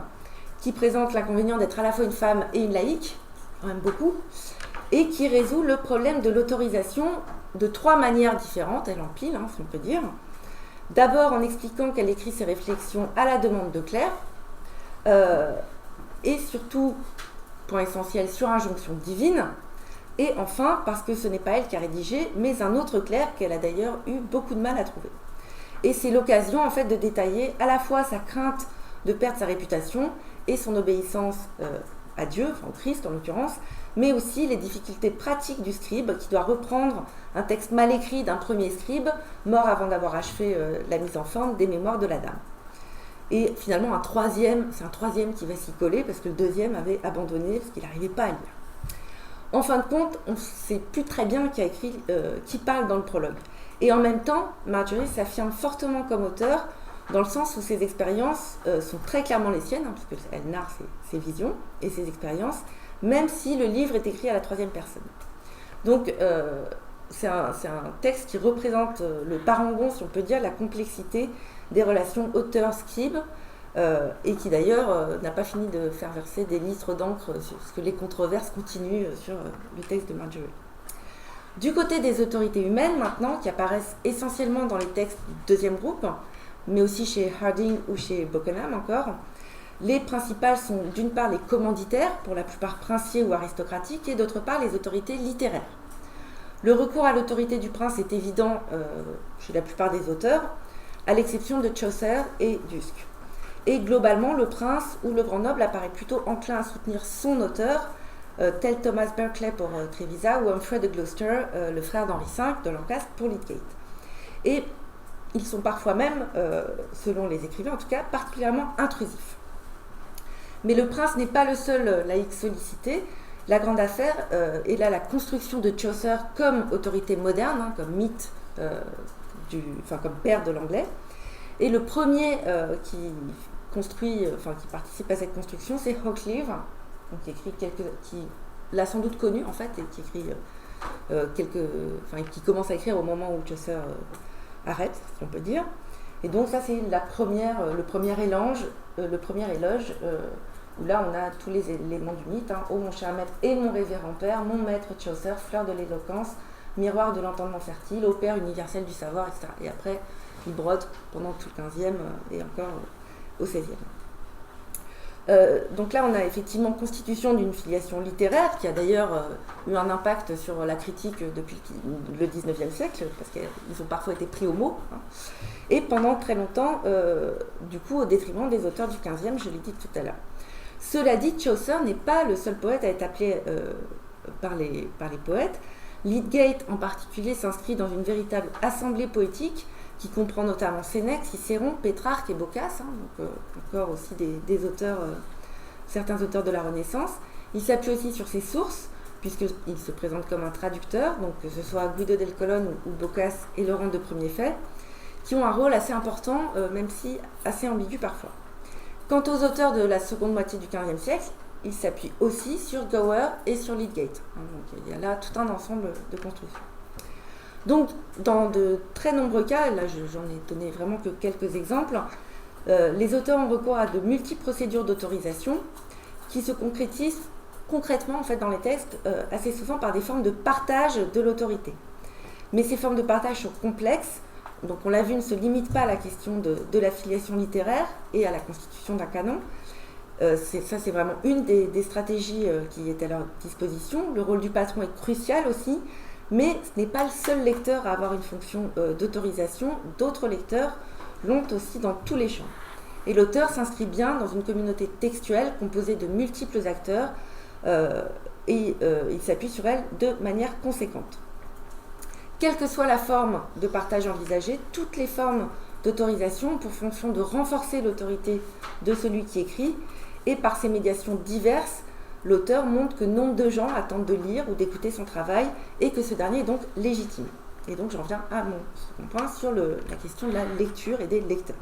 qui présente l'inconvénient d'être à la fois une femme et une laïque, quand même beaucoup, et qui résout le problème de l'autorisation de 3 manières différentes. Elle empile, si on peut dire. D'abord, en expliquant qu'elle écrit ses réflexions à la demande de clercs, et surtout, point essentiel, sur injonction divine. Et enfin, parce que ce n'est pas elle qui a rédigé, mais un autre clerc qu'elle a d'ailleurs eu beaucoup de mal à trouver. Et c'est l'occasion en fait de détailler à la fois sa crainte de perdre sa réputation et son obéissance à Dieu, au Christ en l'occurrence, mais aussi les difficultés pratiques du scribe qui doit reprendre un texte mal écrit d'un premier scribe, mort avant d'avoir achevé la mise en forme des mémoires de la dame. Et finalement, c'est un troisième qui va s'y coller parce que le deuxième avait abandonné parce qu'il n'arrivait pas à lire. En fin de compte, on ne sait plus très bien qui parle dans le prologue. Et en même temps, Marjorie s'affirme fortement comme auteur, dans le sens où ses expériences sont très clairement les siennes, puisqu'elle narre ses visions et ses expériences, même si le livre est écrit à la 3e personne. Donc, c'est un texte qui représente le parangon, si on peut dire, la complexité des relations auteur-scribe, et qui d'ailleurs n'a pas fini de faire verser des litres d'encre, parce que les controverses continuent sur le texte de Marjorie. Du côté des autorités humaines maintenant, qui apparaissent essentiellement dans les textes du 2e groupe, mais aussi chez Harding ou chez Bockenham encore, les principales sont d'une part les commanditaires, pour la plupart princiers ou aristocratiques, et d'autre part les autorités littéraires. Le recours à l'autorité du prince est évident chez la plupart des auteurs, à l'exception de Chaucer et d'Usk. Et globalement, le prince ou le grand noble apparaît plutôt enclin à soutenir son auteur, tel Thomas Berkeley pour Trevisa ou Humphrey de Gloucester, le frère d'Henri V de Lancastre pour Lydgate. Et ils sont parfois même, selon les écrivains en tout cas, particulièrement intrusifs. Mais le prince n'est pas le seul laïc sollicité. La grande affaire est là la construction de Chaucer comme autorité moderne, comme mythe, comme père de l'anglais. Et le premier qui participe à cette construction, c'est Hoccleve, qui l'a sans doute connu en fait, et qui écrit qui commence à écrire au moment où Chaucer arrête, si on peut dire. Et donc ça c'est le premier éloge, où là on a tous les éléments du mythe, ô mon cher maître et mon révérend père, mon maître Chaucer, fleur de l'éloquence, miroir de l'entendement fertile, au père universel du savoir, etc. Et après il brode pendant tout le 15e et encore au 16e. Donc là, on a effectivement constitution d'une filiation littéraire qui a d'ailleurs eu un impact sur la critique depuis le 19e siècle, parce qu'ils ont parfois été pris au mot, et pendant très longtemps, du coup, au détriment des auteurs du 15e, je l'ai dit tout à l'heure. Cela dit, Chaucer n'est pas le seul poète à être appelé par les poètes. Lydgate, en particulier, s'inscrit dans une véritable assemblée poétique qui comprend notamment Sénèque, Cicéron, Pétrarque et Boccace, donc encore aussi des auteurs, certains auteurs de la Renaissance. Il s'appuie aussi sur ses sources, puisqu'il se présente comme un traducteur, donc que ce soit Guido del Colonne ou Boccace et Laurent de Premier Fait, qui ont un rôle assez important, même si assez ambigu parfois. Quant aux auteurs de la seconde moitié du XVe siècle, ils s'appuient aussi sur Gower et sur Lydgate. Donc il y a là tout un ensemble de constructions. Donc, dans de très nombreux cas, là j'en ai donné vraiment que quelques exemples, les auteurs ont recours à de multiples procédures d'autorisation qui se concrétisent concrètement en fait, dans les textes assez souvent par des formes de partage de l'autorité. Mais ces formes de partage sont complexes donc on l'a vu, ne se limite pas à la question de l'affiliation littéraire et à la constitution d'un canon. C'est vraiment une des stratégies qui est à leur disposition. Le rôle du patron est crucial aussi, mais ce n'est pas le seul lecteur à avoir une fonction d'autorisation. D'autres lecteurs l'ont aussi dans tous les champs. Et l'auteur s'inscrit bien dans une communauté textuelle composée de multiples acteurs et il s'appuie sur elle de manière conséquente. Quelle que soit la forme de partage envisagée, toutes les formes d'autorisation ont pour fonction de renforcer l'autorité de celui qui écrit, et par ces médiations diverses, l'auteur montre que nombre de gens attendent de lire ou d'écouter son travail et que ce dernier est donc légitime. Et donc j'en viens à mon second point sur la question de la lecture et des lecteurs.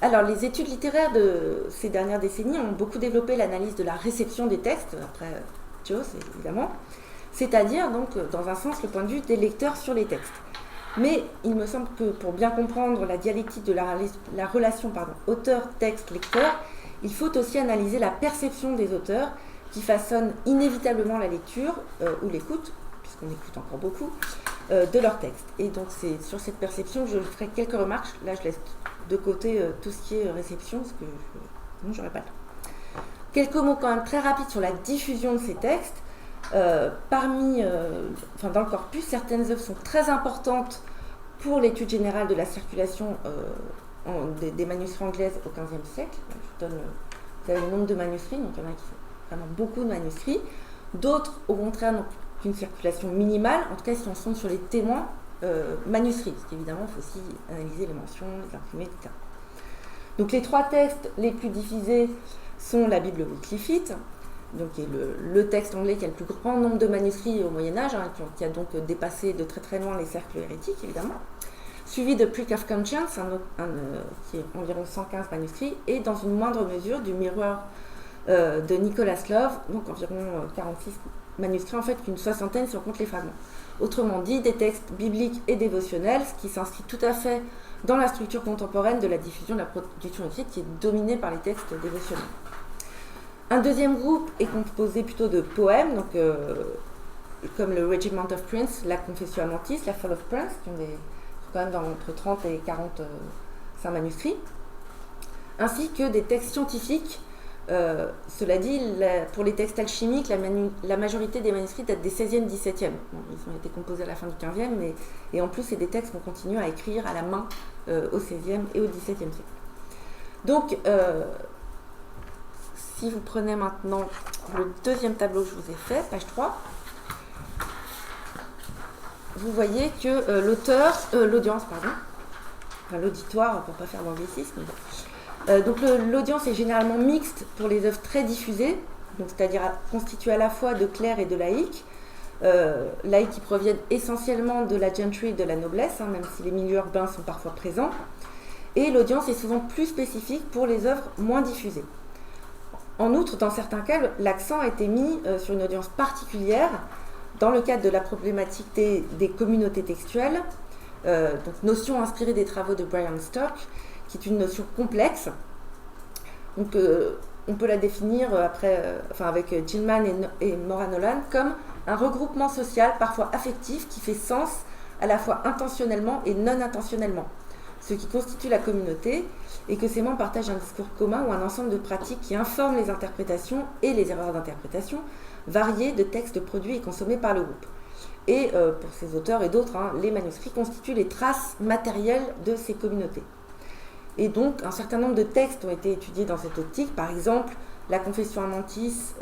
Alors les études littéraires de ces dernières décennies ont beaucoup développé l'analyse de la réception des textes, après Joyce évidemment, c'est-à-dire donc dans un sens le point de vue des lecteurs sur les textes. Mais il me semble que pour bien comprendre la dialectique de la relation auteur-texte-lecteur, il faut aussi analyser la perception des auteurs qui façonnent inévitablement la lecture ou l'écoute, puisqu'on écoute encore beaucoup, de leur texte. Et donc c'est sur cette perception que je ferai quelques remarques. Là je laisse de côté tout ce qui est réception, parce que sinon j'aurais pas le temps. Quelques mots quand même très rapides sur la diffusion de ces textes. Dans le corpus, certaines œuvres sont très importantes pour l'étude générale de la circulation des manuscrits anglaises au XVe siècle. Vous avez le nombre de manuscrits, donc il y en a qui font vraiment beaucoup de manuscrits. D'autres, au contraire, n'ont qu'une circulation minimale, en tout cas si on sonde sur les témoins manuscrits, parce qu'évidemment, il faut aussi analyser les mentions, les imprimés, etc. Donc les 3 textes les plus diffusés sont la Bible Wyclifite, donc qui est le texte anglais qui a le plus grand nombre de manuscrits au Moyen-Âge, qui a donc dépassé de très très loin les cercles hérétiques, évidemment, suivi de Prick of Conscience, qui est environ 115 manuscrits, et dans une moindre mesure du Mirror de Nicholas Love, donc environ 46 manuscrits, en fait qu'une soixantaine si on compte les fragments. Autrement dit, des textes bibliques et dévotionnels, ce qui s'inscrit tout à fait dans la structure contemporaine de la diffusion de la production écrite qui est dominée par les textes dévotionnels. Un deuxième groupe est composé plutôt de poèmes, donc, comme le Regiment of Prince, la Confessio Amantis, la Fall of Prince, qui ont quand même entre 30 et 45 manuscrits, ainsi que des textes scientifiques. Cela dit, pour les textes alchimiques, la majorité des manuscrits datent des 16e, 17e. Bon, ils ont été composés à la fin du 15e, et en plus, c'est des textes qu'on continue à écrire à la main au 16e et au 17e siècle. Donc, si vous prenez maintenant le deuxième tableau que je vous ai fait, page 3, vous voyez que l'auditoire, pour ne pas faire d'anglicisme, donc l'audience est généralement mixte pour les œuvres très diffusées, donc c'est-à-dire constituée à la fois de clercs et de laïcs, laïcs qui proviennent essentiellement de la gentry et de la noblesse, même si les milieux urbains sont parfois présents, et l'audience est souvent plus spécifique pour les œuvres moins diffusées. En outre, dans certains cas, l'accent a été mis sur une audience particulière dans le cadre de la problématique des communautés textuelles, donc notion inspirée des travaux de Brian Stock, qui est une notion complexe. Donc, on peut la définir avec Gilman et Maura Nolan comme un regroupement social, parfois affectif, qui fait sens à la fois intentionnellement et non intentionnellement, ce qui constitue la communauté, et que ces membres partagent un discours commun ou un ensemble de pratiques qui informent les interprétations et les erreurs d'interprétation variées de textes produits et consommés par le groupe. Et pour ces auteurs et d'autres, les manuscrits constituent les traces matérielles de ces communautés. Et donc, un certain nombre de textes ont été étudiés dans cette optique. Par exemple, la Confessio Amantis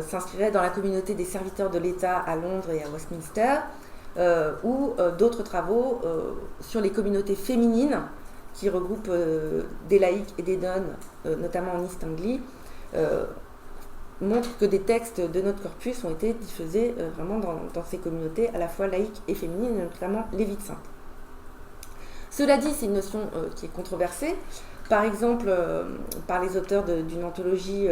s'inscrirait dans la communauté des serviteurs de l'État à Londres et à Westminster, ou d'autres travaux sur les communautés féminines qui regroupent des laïcs et des nonnes, notamment en East Anglia, montrent que des textes de notre corpus ont été diffusés vraiment dans ces communautés à la fois laïques et féminines, notamment les vies de saintes. Cela dit, c'est une notion qui est controversée, par exemple par les auteurs d'une anthologie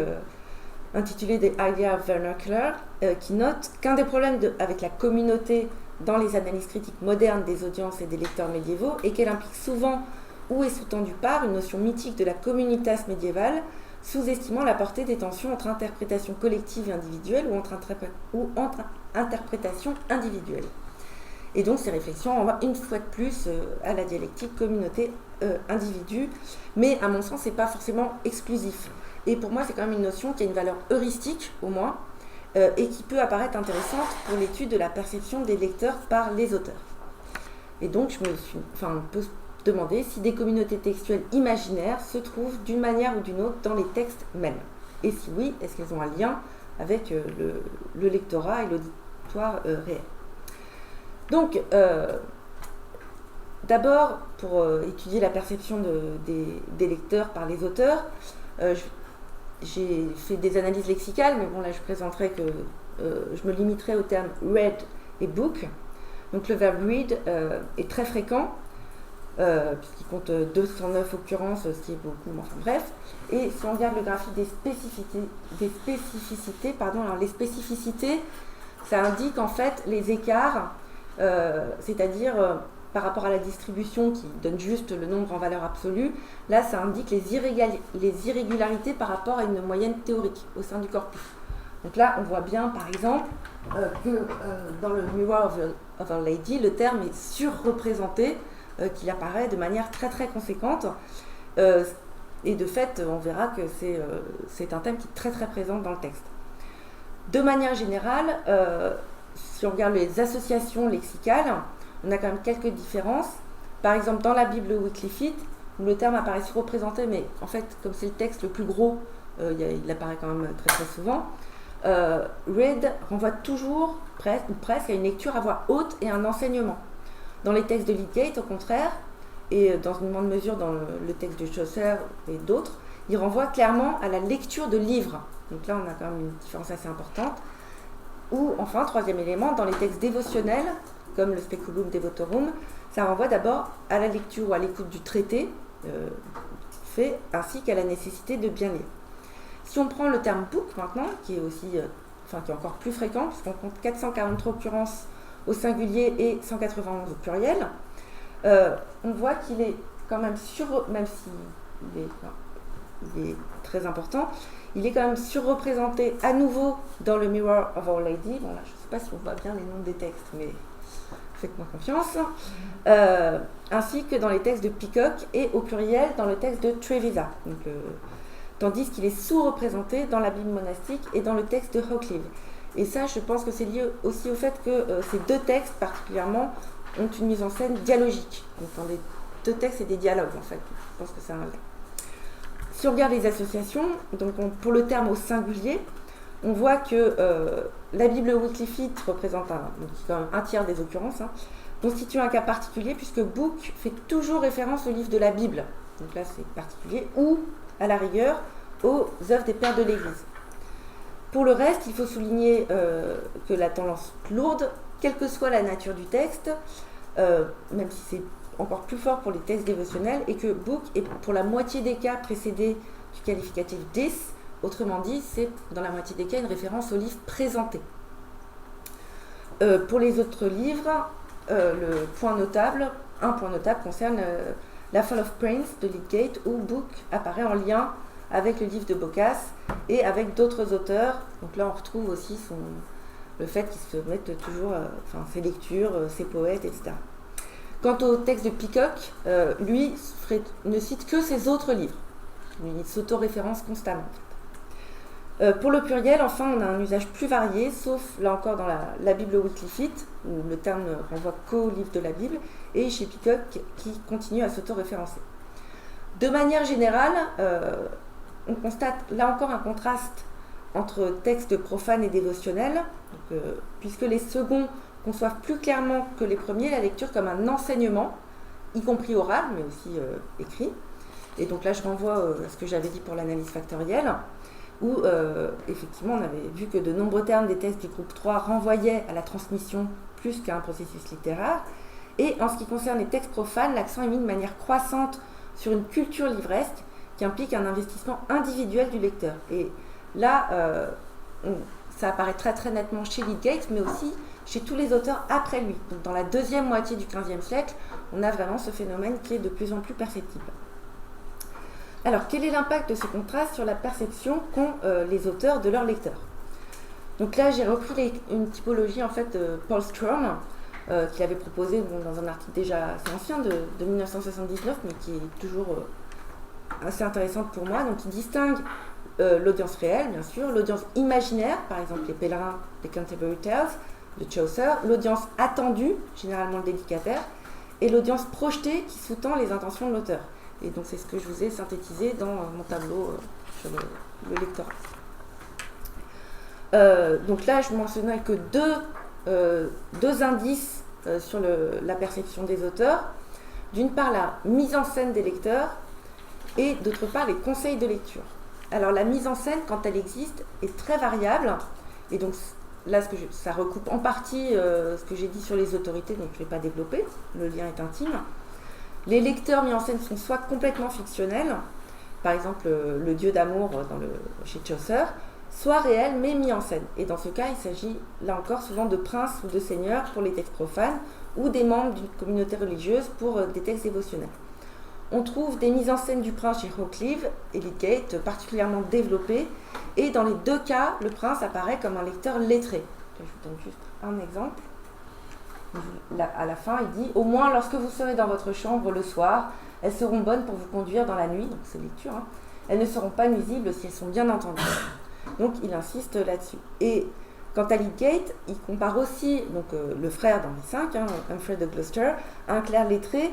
intitulée The Idea of Vernacular, qui note qu'un des problèmes avec la communauté dans les analyses critiques modernes des audiences et des lecteurs médiévaux est qu'elle implique souvent ou est sous-tendue par une notion mythique de la communitas médiévale, sous-estimant la portée des tensions entre interprétation collective et individuelle ou entre interprétation individuelle. Et donc ces réflexions renvoient une fois de plus à la dialectique communauté-individu, mais à mon sens, ce n'est pas forcément exclusif. Et pour moi, c'est quand même une notion qui a une valeur heuristique, au moins, et qui peut apparaître intéressante pour l'étude de la perception des lecteurs par les auteurs. Et donc, on peut se demander si des communautés textuelles imaginaires se trouvent d'une manière ou d'une autre dans les textes mêmes. Et si oui, est-ce qu'elles ont un lien avec le lectorat et l'auditoire réel. Donc, d'abord, pour étudier la perception des lecteurs par les auteurs, j'ai fait des analyses lexicales, mais bon, là, je présenterai que je me limiterai au terme read et book. Donc, le verbe read est très fréquent, puisqu'il compte 209 occurrences, ce qui est beaucoup, enfin bref. Et si on regarde le graphique des spécificités, alors les spécificités, ça indique en fait les écarts, c'est-à-dire par rapport à la distribution qui donne juste le nombre en valeur absolue, là ça indique les irrégularités par rapport à une moyenne théorique au sein du corpus. Donc là on voit bien par exemple que dans le Mirror of a Lady, le terme est surreprésenté, qu'il apparaît de manière très très conséquente. Et de fait, on verra que c'est un thème qui est très très présent dans le texte. De manière générale, si on regarde les associations lexicales, on a quand même quelques différences. Par exemple, dans la Bible Wyclifite, où le terme apparaît surreprésenté, mais en fait, comme c'est le texte le plus gros, il apparaît quand même très très souvent. Read renvoie toujours, presque, à une lecture à voix haute et un enseignement. Dans les textes de Lydgate, au contraire, et dans une moindre mesure dans le texte de Chaucer et d'autres, il renvoie clairement à la lecture de livres. Donc là, on a quand même une différence assez importante. Ou enfin, troisième élément, dans les textes dévotionnels, comme le Speculum Devotorum, ça renvoie d'abord à la lecture ou à l'écoute du traité fait, ainsi qu'à la nécessité de bien lire. Si on prend le terme book maintenant, qui est aussi, qui est encore plus fréquent, puisqu'on compte 443 occurrences au singulier et 191 au pluriel, on voit qu'il est quand même même s'il est très important, il est quand même surreprésenté à nouveau dans le Mirror of Our Lady. Bon là, je ne sais pas si on voit bien les noms des textes, mais faites-moi confiance. Ainsi que dans les textes de Peacock et au pluriel dans le texte de Trevisa. Donc, tandis qu'il est sous-représenté dans la Bible monastique et dans le texte de Hoccleve. Et ça, je pense que c'est lié aussi au fait que ces deux textes particulièrement ont une mise en scène dialogique. Donc dans les deux textes, c'est des dialogues en fait. Je pense que c'est un lien. Si on regarde les associations, donc pour le terme au singulier, on voit que la Bible Wyclifite représente quand même un tiers des occurrences, constitue un cas particulier puisque book fait toujours référence au livre de la Bible. Donc là, c'est particulier, ou à la rigueur aux œuvres des pères de l'Église. Pour le reste, il faut souligner que la tendance lourde, quelle que soit la nature du texte, même si c'est encore plus fort pour les textes dévotionnels, et que book est pour la moitié des cas précédé du qualificatif dis, autrement dit, c'est dans la moitié des cas une référence au livre présenté. Pour les autres livres, un point notable concerne la Fall of Prince de Lydgate, où book apparaît en lien avec le livre de Boccace et avec d'autres auteurs. Donc là, on retrouve aussi le fait qu'ils se mettent toujours, ses lectures, ses poètes, etc. Quant au texte de Peacock, lui ne cite que ses autres livres. Il s'auto-référence constamment. Pour le pluriel, enfin, on a un usage plus varié, sauf là encore dans la Bible Wyclifite, où le terme ne renvoie qu'au livre de la Bible, et chez Peacock qui continue à s'auto-référencer. De manière générale, on constate là encore un contraste entre textes profanes et dévotionnels, puisque les seconds conçoivent plus clairement que les premiers la lecture comme un enseignement, y compris oral, mais aussi écrit. Et donc là, je renvoie à ce que j'avais dit pour l'analyse factorielle, où effectivement, on avait vu que de nombreux termes des textes du groupe 3 renvoyaient à la transmission plus qu'à un processus littéraire. Et en ce qui concerne les textes profanes, l'accent est mis de manière croissante sur une culture livresque qui implique un investissement individuel du lecteur. Et là, ça apparaît très très nettement chez Lydgate, mais aussi chez tous les auteurs après lui. Donc dans la deuxième moitié du XVe siècle, on a vraiment ce phénomène qui est de plus en plus perceptible. Alors, quel est l'impact de ce contraste sur la perception qu'ont les auteurs de leurs lecteurs ? Donc là, j'ai repris une typologie en fait de Paul Ström, qu'il avait proposé dans un article déjà assez ancien de 1979, mais qui est toujours assez intéressante pour moi. Donc il distingue l'audience réelle, bien sûr, l'audience imaginaire, par exemple les pèlerins des Canterbury Tales de Chaucer, l'audience attendue, généralement le dédicataire, et l'audience projetée qui sous-tend les intentions de l'auteur. Et donc c'est ce que je vous ai synthétisé dans mon tableau sur le lectorat. Donc là, je mentionnais que deux indices sur la perception des auteurs. D'une part, la mise en scène des lecteurs et d'autre part, les conseils de lecture. Alors la mise en scène, quand elle existe, est très variable. Et donc là, ça recoupe en partie ce que j'ai dit sur les autorités, donc je ne vais pas développer, le lien est intime. Les lecteurs mis en scène sont soit complètement fictionnels, par exemple le dieu d'amour chez Chaucer, soit réels mais mis en scène. Et dans ce cas, il s'agit là encore souvent de princes ou de seigneurs pour les textes profanes, ou des membres d'une communauté religieuse pour des textes dévotionnels. On trouve des mises en scène du prince chez Rockcliffe et Lydgate particulièrement développées, et dans les deux cas, le prince apparaît comme un lecteur lettré. Je vous donne juste un exemple. À la fin, il dit « Au moins, lorsque vous serez dans votre chambre le soir, elles seront bonnes pour vous conduire dans la nuit. » Donc c'est lecture. Hein. Elles ne seront pas nuisibles si elles sont bien entendues. Donc il insiste là-dessus. Et quant à Lydgate, il compare aussi le frère d'Henri V, Humphrey de Gloucester, à un clerc lettré.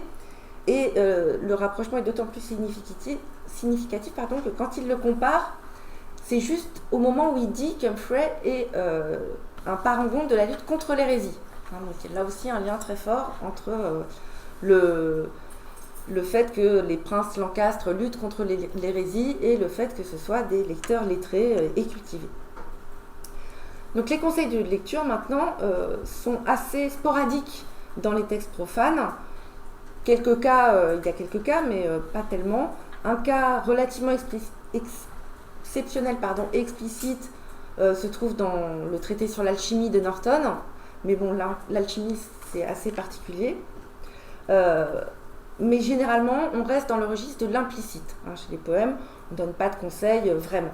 Et le rapprochement est d'autant plus significatif que quand il le compare, c'est juste au moment où il dit qu'Humphrey est un parangon de la lutte contre l'hérésie. Donc il y a là aussi un lien très fort entre le fait que les princes lancastres luttent contre l'hérésie et le fait que ce soit des lecteurs lettrés et cultivés. Donc les conseils de lecture maintenant sont assez sporadiques dans les textes profanes. Il y a quelques cas, mais pas tellement. Un cas relativement exceptionnel et explicite se trouve dans le traité sur l'alchimie de Norton. Mais bon, là, l'alchimie, c'est assez particulier. Mais généralement, on reste dans le registre de l'implicite. Chez les poèmes, on ne donne pas de conseils vraiment.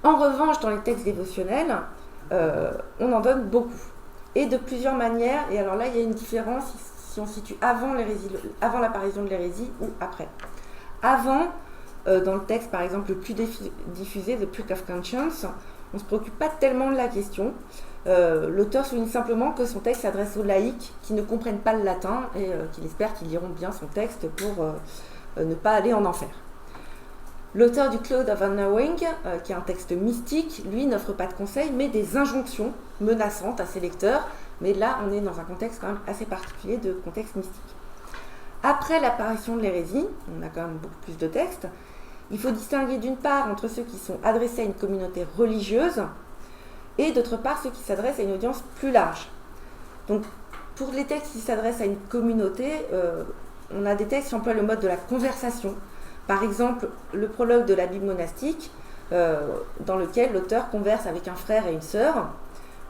En revanche, dans les textes dévotionnels, on en donne beaucoup. Et de plusieurs manières. Et alors là, il y a une différence si on situe avant l'apparition de l'hérésie ou après. Avant, dans le texte, par exemple, le plus diffusé, The Prick of Conscience, on ne se préoccupe pas tellement de la question. L'auteur souligne simplement que son texte s'adresse aux laïcs qui ne comprennent pas le latin et qu'il espère qu'ils liront bien son texte pour ne pas aller en enfer. L'auteur du Cloud of Unknowing, qui est un texte mystique, lui n'offre pas de conseils mais des injonctions menaçantes à ses lecteurs. Mais là, on est dans un contexte quand même assez particulier de contexte mystique. Après l'apparition de l'hérésie, on a quand même beaucoup plus de textes, il faut distinguer d'une part entre ceux qui sont adressés à une communauté religieuse et d'autre part ceux qui s'adressent à une audience plus large. Donc pour les textes qui s'adressent à une communauté, on a des textes qui emploient le mode de la conversation. Par exemple, le prologue de la Bible monastique, dans lequel l'auteur converse avec un frère et une sœur,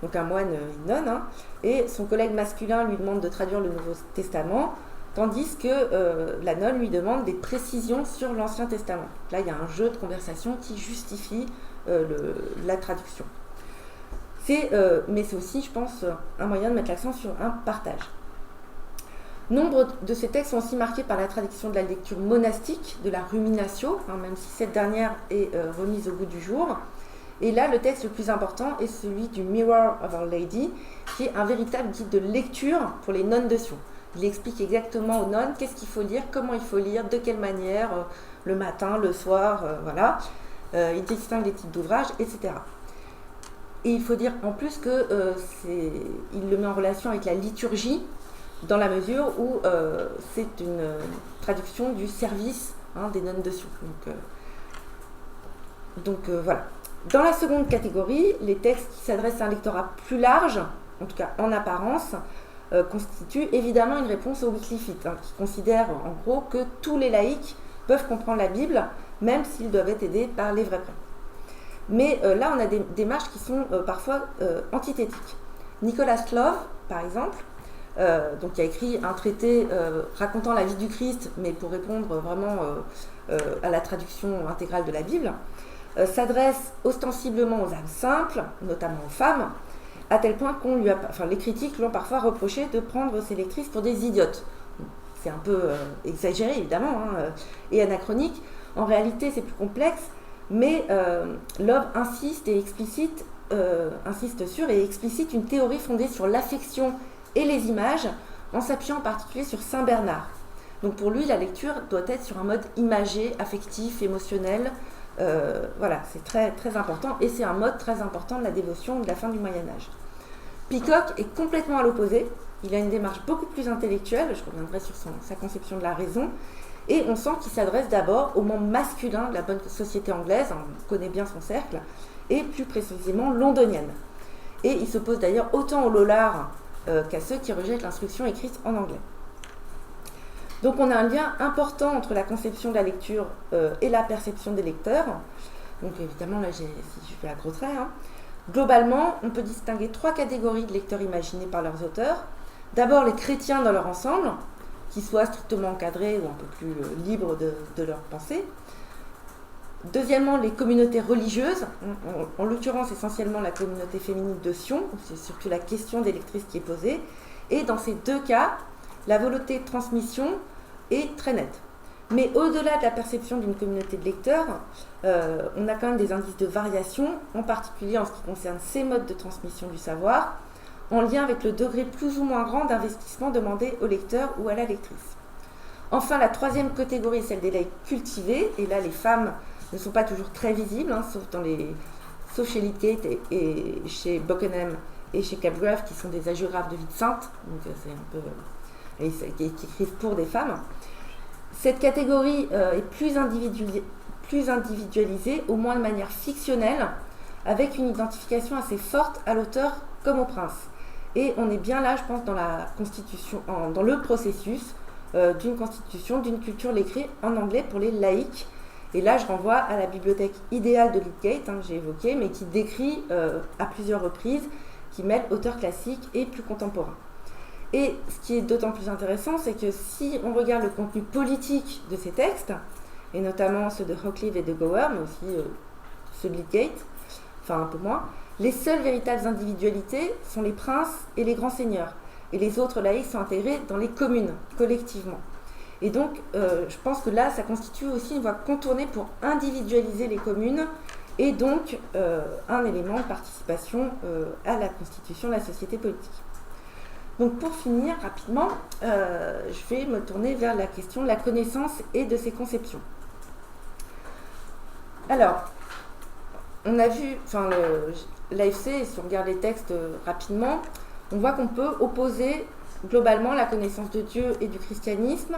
donc un moine et une nonne, et son collègue masculin lui demande de traduire le Nouveau Testament, tandis que la nonne lui demande des précisions sur l'Ancien Testament. Là, il y a un jeu de conversation qui justifie la traduction. Mais c'est aussi, je pense, un moyen de mettre l'accent sur un partage. Nombre de ces textes sont aussi marqués par la tradition de la lecture monastique, de la ruminatio, même si cette dernière est remise au goût du jour. Et là, le texte le plus important est celui du Mirror of Our Lady, qui est un véritable guide de lecture pour les nonnes de Sion. Il explique exactement aux nonnes qu'est-ce qu'il faut lire, comment il faut lire, de quelle manière, le matin, le soir, voilà. Il distingue les types d'ouvrages, etc. Et il faut dire en plus qu'il le met en relation avec la liturgie, dans la mesure où c'est une traduction du service des nonnes de Sion. Donc voilà. Dans la seconde catégorie, les textes qui s'adressent à un lectorat plus large, en tout cas en apparence, constituent évidemment une réponse aux Wycliffites, qui considèrent en gros que tous les laïcs peuvent comprendre la Bible, même s'ils doivent être aidés par les vrais prêtres. Mais là, on a des démarches qui sont parfois antithétiques. Nicolas Clove, par exemple, qui a écrit un traité racontant la vie du Christ, mais pour répondre vraiment à la traduction intégrale de la Bible, s'adresse ostensiblement aux âmes simples, notamment aux femmes, à tel point les critiques lui ont parfois reproché de prendre ses lectrices pour des idiotes. C'est un peu exagéré, évidemment, et anachronique. En réalité, c'est plus complexe, mais Love insiste sur et explicite une théorie fondée sur l'affection et les images, en s'appuyant en particulier sur Saint Bernard. Donc pour lui, la lecture doit être sur un mode imagé, affectif, émotionnel. Voilà, c'est très, très important, et c'est un mode très important de la dévotion de la fin du Moyen-Âge. Peacock est complètement à l'opposé. Il a une démarche beaucoup plus intellectuelle, je reviendrai sur sa conception de la raison, et on sent qu'il s'adresse d'abord au membre masculin de la bonne société anglaise, on connaît bien son cercle, et plus précisément londonienne. Et il s'oppose d'ailleurs autant aux lollards qu'à ceux qui rejettent l'instruction écrite en anglais. Donc on a un lien important entre la conception de la lecture et la perception des lecteurs. Donc évidemment, là, si je fais un gros trait, globalement, on peut distinguer 3 catégories de lecteurs imaginés par leurs auteurs. D'abord, les chrétiens dans leur ensemble, qui soient strictement encadrés ou un peu plus libres de leur pensée. Deuxièmement, les communautés religieuses, en l'occurrence essentiellement la communauté féminine de Sion, c'est surtout la question des lectrices qui est posée. Et dans ces 2 cas, la volonté de transmission est très nette. Mais au-delà de la perception d'une communauté de lecteurs, on a quand même des indices de variation, en particulier en ce qui concerne ces modes de transmission du savoir, en lien avec le degré plus ou moins grand d'investissement demandé au lecteur ou à la lectrice. Enfin, la 3e catégorie est celle des laïcs cultivés, et là les femmes ne sont pas toujours très visibles, sauf chez Lydgate et chez Buckingham et chez Capgrave, qui sont des hagiographes de vie de sainte, donc c'est un peu... qui écrivent pour des femmes. Cette catégorie est plus individualisée, au moins de manière fictionnelle, avec une identification assez forte à l'auteur comme au prince. Et on est bien là, je pense, dans la constitution, dans le processus d'une constitution, d'une culture l'écrit en anglais pour les laïcs. Et là, je renvoie à la bibliothèque idéale de Lydgate, que j'ai évoquée, mais qui décrit à plusieurs reprises, qui mêle auteurs classiques et plus contemporains. Et ce qui est d'autant plus intéressant, c'est que si on regarde le contenu politique de ces textes, et notamment ceux de Rockcliffe et de Gower, mais aussi ceux de Lydgate, enfin un peu moins, les seules véritables individualités sont les princes et les grands seigneurs. Et les autres laïcs sont intégrés dans les communes, collectivement. Et donc, je pense que là, ça constitue aussi une voie contournée pour individualiser les communes, et donc un élément de participation à la constitution de la société politique. Donc pour finir rapidement, je vais me tourner vers la question de la connaissance et de ses conceptions. Alors, on a vu, l'AFC, si on regarde les textes rapidement, on voit qu'on peut opposer globalement la connaissance de Dieu et du christianisme,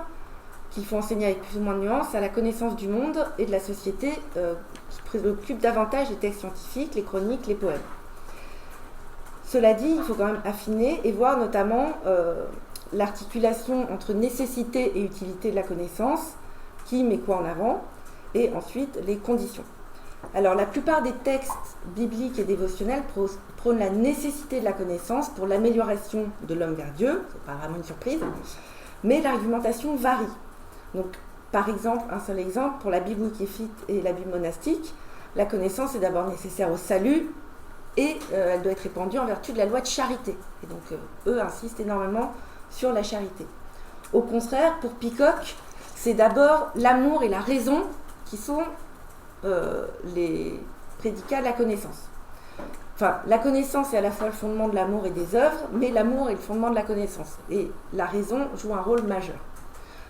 qu'il faut enseigner avec plus ou moins de nuances, à la connaissance du monde et de la société qui préoccupe davantage les textes scientifiques, les chroniques, les poèmes. Cela dit, il faut quand même affiner et voir notamment l'articulation entre nécessité et utilité de la connaissance, qui met quoi en avant, et ensuite les conditions. Alors la plupart des textes bibliques et dévotionnels prônent la nécessité de la connaissance pour l'amélioration de l'homme vers Dieu, c'est pas vraiment une surprise, mais l'argumentation varie. Donc par exemple, un seul exemple, pour la Bible wikifite et la Bible monastique, la connaissance est d'abord nécessaire au salut, et elle doit être répandue en vertu de la loi de charité. Et donc, eux insistent énormément sur la charité. Au contraire, pour Peacock, c'est d'abord l'amour et la raison qui sont les prédicats de la connaissance. Enfin, la connaissance est à la fois le fondement de l'amour et des œuvres, mais l'amour est le fondement de la connaissance. Et la raison joue un rôle majeur.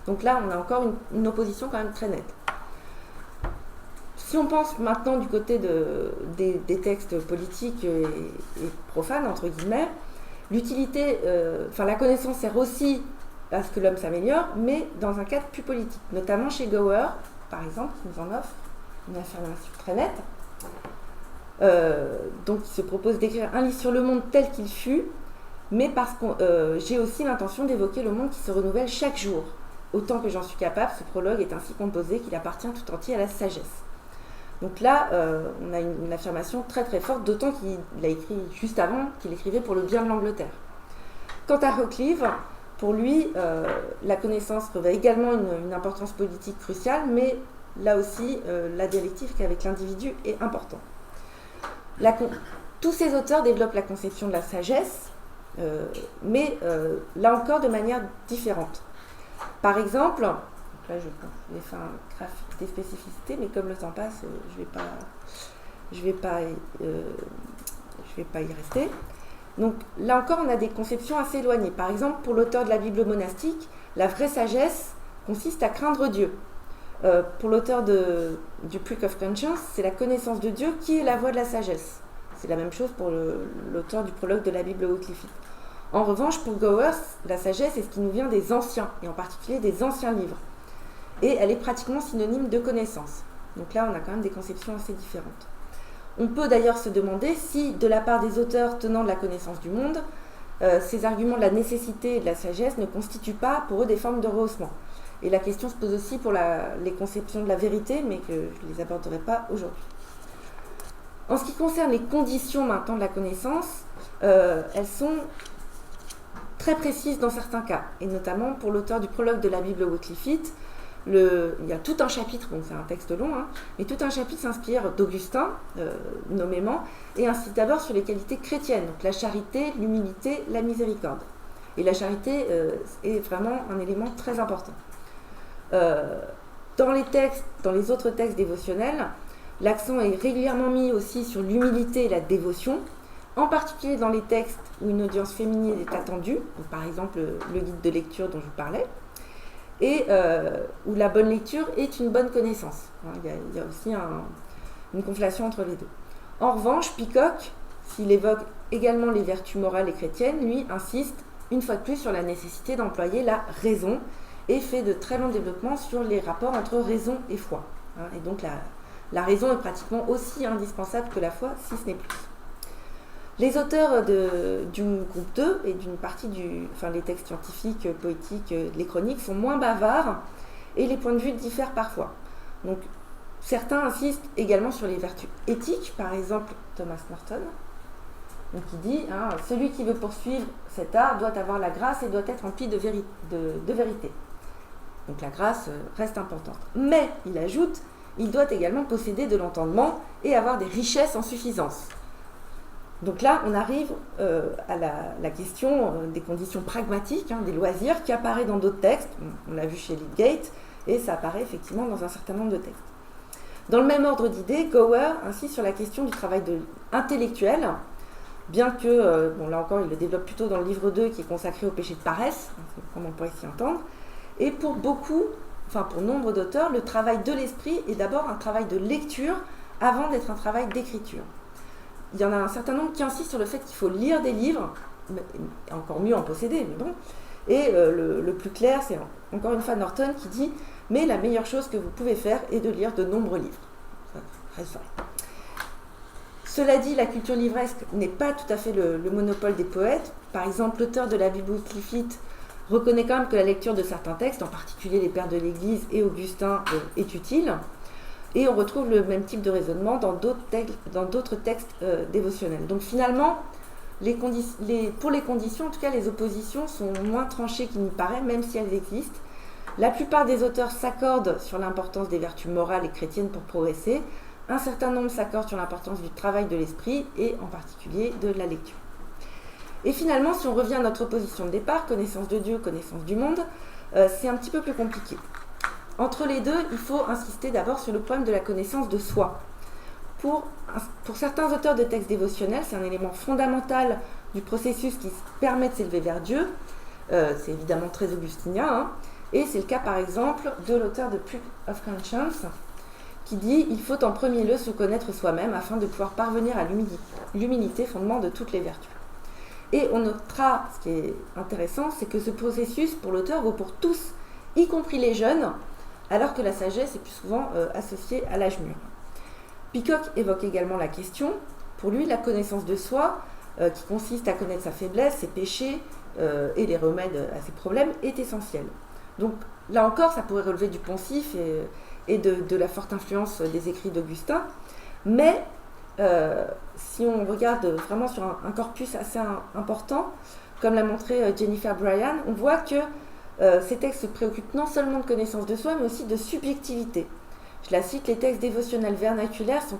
Donc là, on a encore une opposition quand même très nette. Si on pense maintenant du côté des textes politiques et profanes, entre guillemets, l'utilité, la connaissance sert aussi à ce que l'homme s'améliore, mais dans un cadre plus politique. Notamment chez Gower, par exemple, qui nous en offre une affirmation très nette. Donc il se propose d'écrire un livre sur le monde tel qu'il fut, mais parce que j'ai aussi l'intention d'évoquer le monde qui se renouvelle chaque jour. Autant que j'en suis capable, ce prologue est ainsi composé qu'il appartient tout entier à la sagesse. Donc là, on a une affirmation très très forte, d'autant qu'il a écrit juste avant, qu'il écrivait pour le bien de l'Angleterre. Quant à Rockcliffe, pour lui, la connaissance revêt également une importance politique cruciale, mais là aussi, la dialectique avec l'individu est importante. tous ces auteurs développent la conception de la sagesse, mais là encore de manière différente. Par exemple, là je vais faire un graphique des spécificités, mais comme le temps passe, je vais pas y rester. Donc là encore, on a des conceptions assez éloignées. Par exemple, pour l'auteur de la Bible monastique, la vraie sagesse consiste à craindre Dieu. Pour l'auteur du Prick of Conscience, c'est la connaissance de Dieu qui est la voie de la sagesse. C'est la même chose pour l'auteur du prologue de la Bible Wyclifite. En revanche, pour Gower, la sagesse est ce qui nous vient des anciens, et en particulier des anciens livres. Et elle est pratiquement synonyme de connaissance. Donc là, on a quand même des conceptions assez différentes. On peut d'ailleurs se demander si, de la part des auteurs tenant de la connaissance du monde, ces arguments de la nécessité et de la sagesse ne constituent pas pour eux des formes de rehaussement. Et la question se pose aussi pour les conceptions de la vérité, mais que je ne les aborderai pas aujourd'hui. En ce qui concerne les conditions maintenant de la connaissance, elles sont très précises dans certains cas, et notamment pour l'auteur du prologue de la Bible Wyclifite. Il y a tout un chapitre, bon c'est un texte long, mais tout un chapitre s'inspire d'Augustin, nommément, et insiste d'abord sur les qualités chrétiennes, donc la charité, l'humilité, la miséricorde. Et la charité est vraiment un élément très important. Dans les autres textes dévotionnels, l'accent est régulièrement mis aussi sur l'humilité et la dévotion, en particulier dans les textes où une audience féminine est attendue, donc par exemple le guide de lecture dont je vous parlais, et où la bonne lecture est une bonne connaissance. Il y a aussi une conflation entre les deux. En revanche, Peacock, s'il évoque également les vertus morales et chrétiennes, lui insiste une fois de plus sur la nécessité d'employer la raison et fait de très longs développements sur les rapports entre raison et foi. Et donc la raison est pratiquement aussi indispensable que la foi, si ce n'est plus. Les auteurs du groupe 2 et d'une partie les textes scientifiques, poétiques, les chroniques sont moins bavards et les points de vue diffèrent parfois. Donc certains insistent également sur les vertus éthiques, par exemple Thomas Merton, donc il dit celui qui veut poursuivre cet art doit avoir la grâce et doit être rempli de vérité. Donc la grâce reste importante. Mais, il ajoute, il doit également posséder de l'entendement et avoir des richesses en suffisance. Donc là, on arrive à la question des conditions pragmatiques, des loisirs, qui apparaît dans d'autres textes. On l'a vu chez Lydgate, et ça apparaît effectivement dans un certain nombre de textes. Dans le même ordre d'idées, Gower insiste sur la question du travail intellectuel, bien que, là encore, il le développe plutôt dans le livre 2, qui est consacré au péché de paresse, comme on pourrait s'y entendre. Et pour nombre d'auteurs, le travail de l'esprit est d'abord un travail de lecture avant d'être un travail d'écriture. Il y en a un certain nombre qui insistent sur le fait qu'il faut lire des livres, et encore mieux en posséder, mais bon. Et le plus clair, c'est encore une fois Norton qui dit « Mais la meilleure chose que vous pouvez faire est de lire de nombreux livres. » Ça reste vrai. Cela dit, la culture livresque n'est pas tout à fait le monopole des poètes. Par exemple, l'auteur de la Bible Wyclifite reconnaît quand même que la lecture de certains textes, en particulier les pères de l'Église et Augustin, est utile. Et on retrouve le même type de raisonnement dans d'autres textes dévotionnels. Donc finalement, pour les conditions, en tout cas les oppositions sont moins tranchées qu'il n'y paraît, même si elles existent. La plupart des auteurs s'accordent sur l'importance des vertus morales et chrétiennes pour progresser. Un certain nombre s'accordent sur l'importance du travail de l'esprit et en particulier de la lecture. Et finalement, si on revient à notre position de départ, connaissance de Dieu, connaissance du monde, c'est un petit peu plus compliqué. Entre les deux, il faut insister d'abord sur le problème de la connaissance de soi. Pour certains auteurs de textes dévotionnels, c'est un élément fondamental du processus qui permet de s'élever vers Dieu. C'est évidemment très augustinien, et c'est le cas par exemple de l'auteur de Prick of Conscience, qui dit « Il faut en premier lieu se connaître soi-même afin de pouvoir parvenir à l'humilité, fondement de toutes les vertus. » Et on notera, ce qui est intéressant, c'est que ce processus pour l'auteur vaut pour tous, y compris les jeunes, alors que la sagesse est plus souvent associée à l'âge mûr. Peacock évoque également la question. Pour lui, la connaissance de soi, qui consiste à connaître sa faiblesse, ses péchés et les remèdes à ses problèmes, est essentielle. Donc là encore, ça pourrait relever du poncif et de la forte influence des écrits d'Augustin, mais si on regarde vraiment sur un corpus assez important, comme l'a montré Jennifer Bryan, on voit que ces textes se préoccupent non seulement de connaissance de soi, mais aussi de subjectivité. Je la cite, les textes dévotionnels vernaculaires sont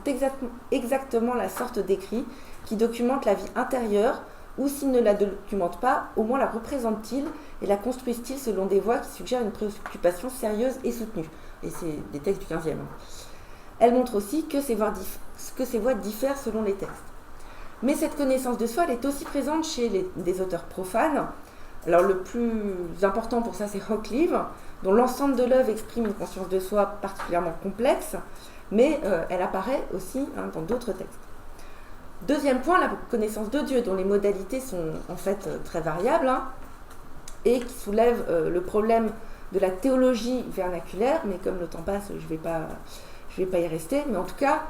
exactement la sorte d'écrit qui documente la vie intérieure, ou s'ils ne la documentent pas, au moins la représentent-ils et la construisent-ils selon des voies qui suggèrent une préoccupation sérieuse et soutenue. Et c'est des textes du 15e. Elle montre aussi que ces voies diffèrent selon les textes. Mais cette connaissance de soi, elle est aussi présente chez des auteurs profanes. Alors le plus important pour ça, c'est Hoccleve, dont l'ensemble de l'œuvre exprime une conscience de soi particulièrement complexe, mais elle apparaît aussi dans d'autres textes. Deuxième point, la connaissance de Dieu, dont les modalités sont en fait très variables, et qui soulève le problème de la théologie vernaculaire, mais comme le temps passe, je vais pas y rester, mais en tout cas,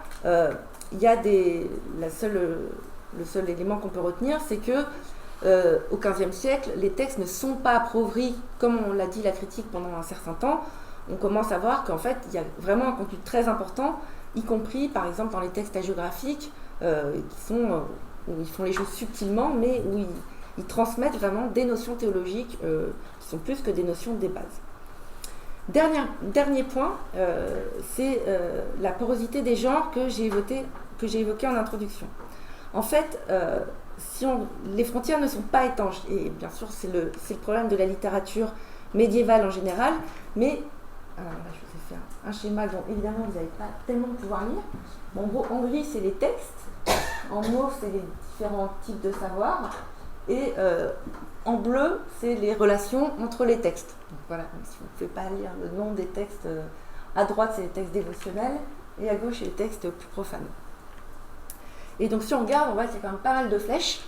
il y a le seul élément qu'on peut retenir, c'est que au XVe siècle, les textes ne sont pas appauvris, comme on l'a dit la critique pendant un certain temps. On commence à voir qu'en fait, il y a vraiment un contenu très important, y compris par exemple dans les textes hagiographiques, où ils font les choses subtilement, mais où ils transmettent vraiment des notions théologiques qui sont plus que des notions des bases. Dernier point, c'est la porosité des genres que j'ai évoqué en introduction. En fait, les frontières ne sont pas étanches, et bien sûr c'est le problème de la littérature médiévale en général, mais alors là, je vous ai fait un schéma dont évidemment vous n'allez pas tellement pouvoir lire. Bon, en gros, en gris c'est les textes, en mauve c'est les différents types de savoirs, et en bleu c'est les relations entre les textes. Donc voilà, si vous ne pouvez pas lire le nom des textes, à droite c'est les textes dévotionnels, et à gauche c'est les textes plus profanes. Et donc si on regarde, on voit qu'il y a quand même pas mal de flèches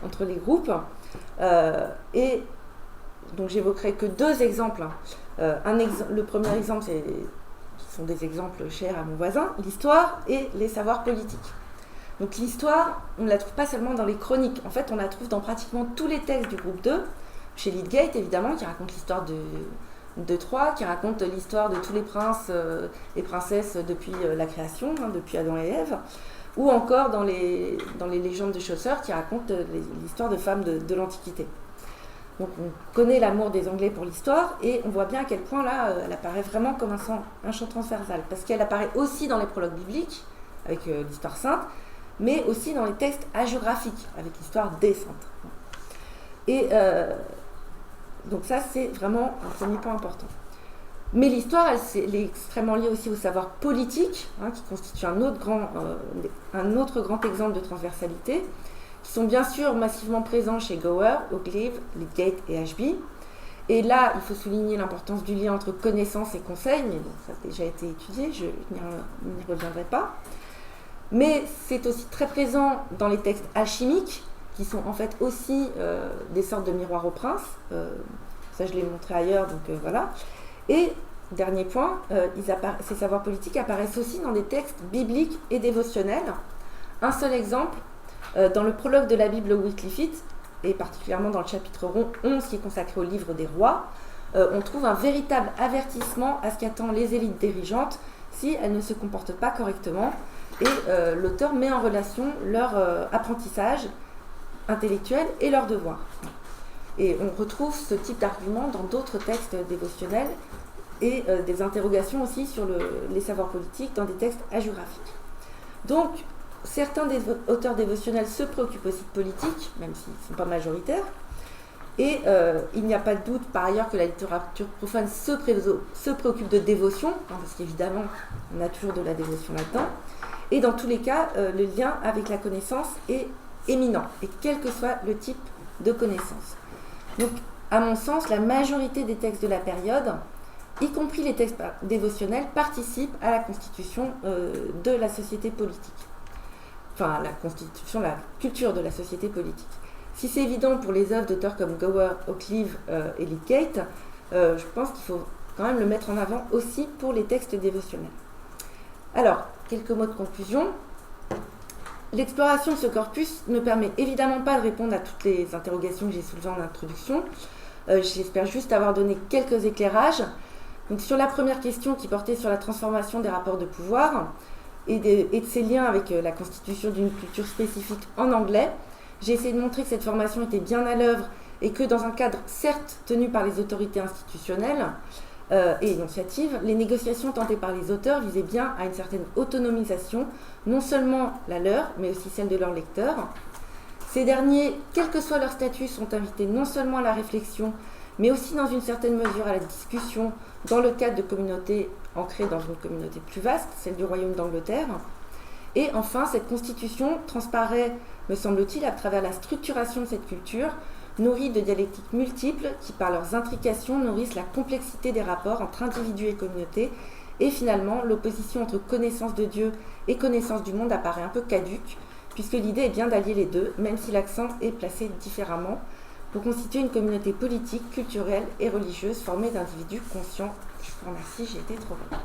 entre les groupes. Et donc j'évoquerai que deux exemples. Le premier exemple, qui sont des exemples chers à mon voisin, l'histoire et les savoirs politiques. Donc l'histoire, on ne la trouve pas seulement dans les chroniques. En fait, on la trouve dans pratiquement tous les textes du groupe 2. Chez Lydgate, évidemment, qui raconte l'histoire de Troie, qui raconte l'histoire de tous les princes et princesses depuis la création, depuis Adam et Ève, ou encore dans les légendes de Chaucer, qui racontent l'histoire de femmes de l'Antiquité. Donc on connaît l'amour des Anglais pour l'histoire, et on voit bien à quel point là, elle apparaît vraiment comme un champ transversal, parce qu'elle apparaît aussi dans les prologues bibliques, avec l'histoire sainte, mais aussi dans les textes hagiographiques, avec l'histoire des saintes. Et donc ça, c'est vraiment un premier point important. Mais l'histoire, elle est extrêmement liée aussi au savoir politique, qui constitue un autre grand exemple de transversalité, qui sont bien sûr massivement présents chez Gower, Hoccleve, Lydgate et Ashby. Et là, il faut souligner l'importance du lien entre connaissance et conseil, mais bon, ça a déjà été étudié, je n'y reviendrai pas. Mais c'est aussi très présent dans les textes alchimiques, qui sont en fait aussi des sortes de miroirs au prince. Ça, je l'ai montré ailleurs, donc voilà. Et, dernier point, ces savoirs politiques apparaissent aussi dans des textes bibliques et dévotionnels. Un seul exemple, dans le prologue de la Bible Wyclifite, et particulièrement dans le chapitre 11 qui est consacré au livre des rois, on trouve un véritable avertissement à ce qu'attendent les élites dirigeantes si elles ne se comportent pas correctement. Et l'auteur met en relation leur apprentissage intellectuel et leurs devoirs. Et on retrouve ce type d'argument dans d'autres textes dévotionnels et des interrogations aussi sur les savoirs politiques dans des textes hagiographiques. Donc, certains des auteurs dévotionnels se préoccupent aussi de politique, même s'ils ne sont pas majoritaires. Et il n'y a pas de doute par ailleurs que la littérature profane se préoccupe de dévotion, parce qu'évidemment, on a toujours de la dévotion là-dedans. Et dans tous les cas, le lien avec la connaissance est éminent, et quel que soit le type de connaissance. Donc, à mon sens, la majorité des textes de la période, y compris les textes dévotionnels, participent à la constitution de la société politique. Enfin, la culture de la société politique. Si c'est évident pour les œuvres d'auteurs comme Gower, Hoccleve et Lydgate, je pense qu'il faut quand même le mettre en avant aussi pour les textes dévotionnels. Alors, quelques mots de conclusion. L'exploration de ce corpus ne permet évidemment pas de répondre à toutes les interrogations que j'ai soulevées en introduction. J'espère juste avoir donné quelques éclairages. Donc, sur la première question qui portait sur la transformation des rapports de pouvoir et de ses liens avec la constitution d'une culture spécifique en anglais, j'ai essayé de montrer que cette formation était bien à l'œuvre et que dans un cadre certes tenu par les autorités institutionnelles, et énonciative, les négociations tentées par les auteurs visaient bien à une certaine autonomisation, non seulement la leur, mais aussi celle de leurs lecteurs. Ces derniers, quel que soit leur statut, sont invités non seulement à la réflexion, mais aussi dans une certaine mesure à la discussion dans le cadre de communautés ancrées dans une communauté plus vaste, celle du Royaume d'Angleterre. Et enfin, cette constitution transparaît, me semble-t-il, à travers la structuration de cette culture, nourrie de dialectiques multiples qui, par leurs intrications, nourrissent la complexité des rapports entre individus et communautés. Et finalement, l'opposition entre connaissance de Dieu et connaissance du monde apparaît un peu caduque, puisque l'idée est bien d'allier les deux, même si l'accent est placé différemment, pour constituer une communauté politique, culturelle et religieuse formée d'individus conscients. Je vous remercie, j'ai été trop longue.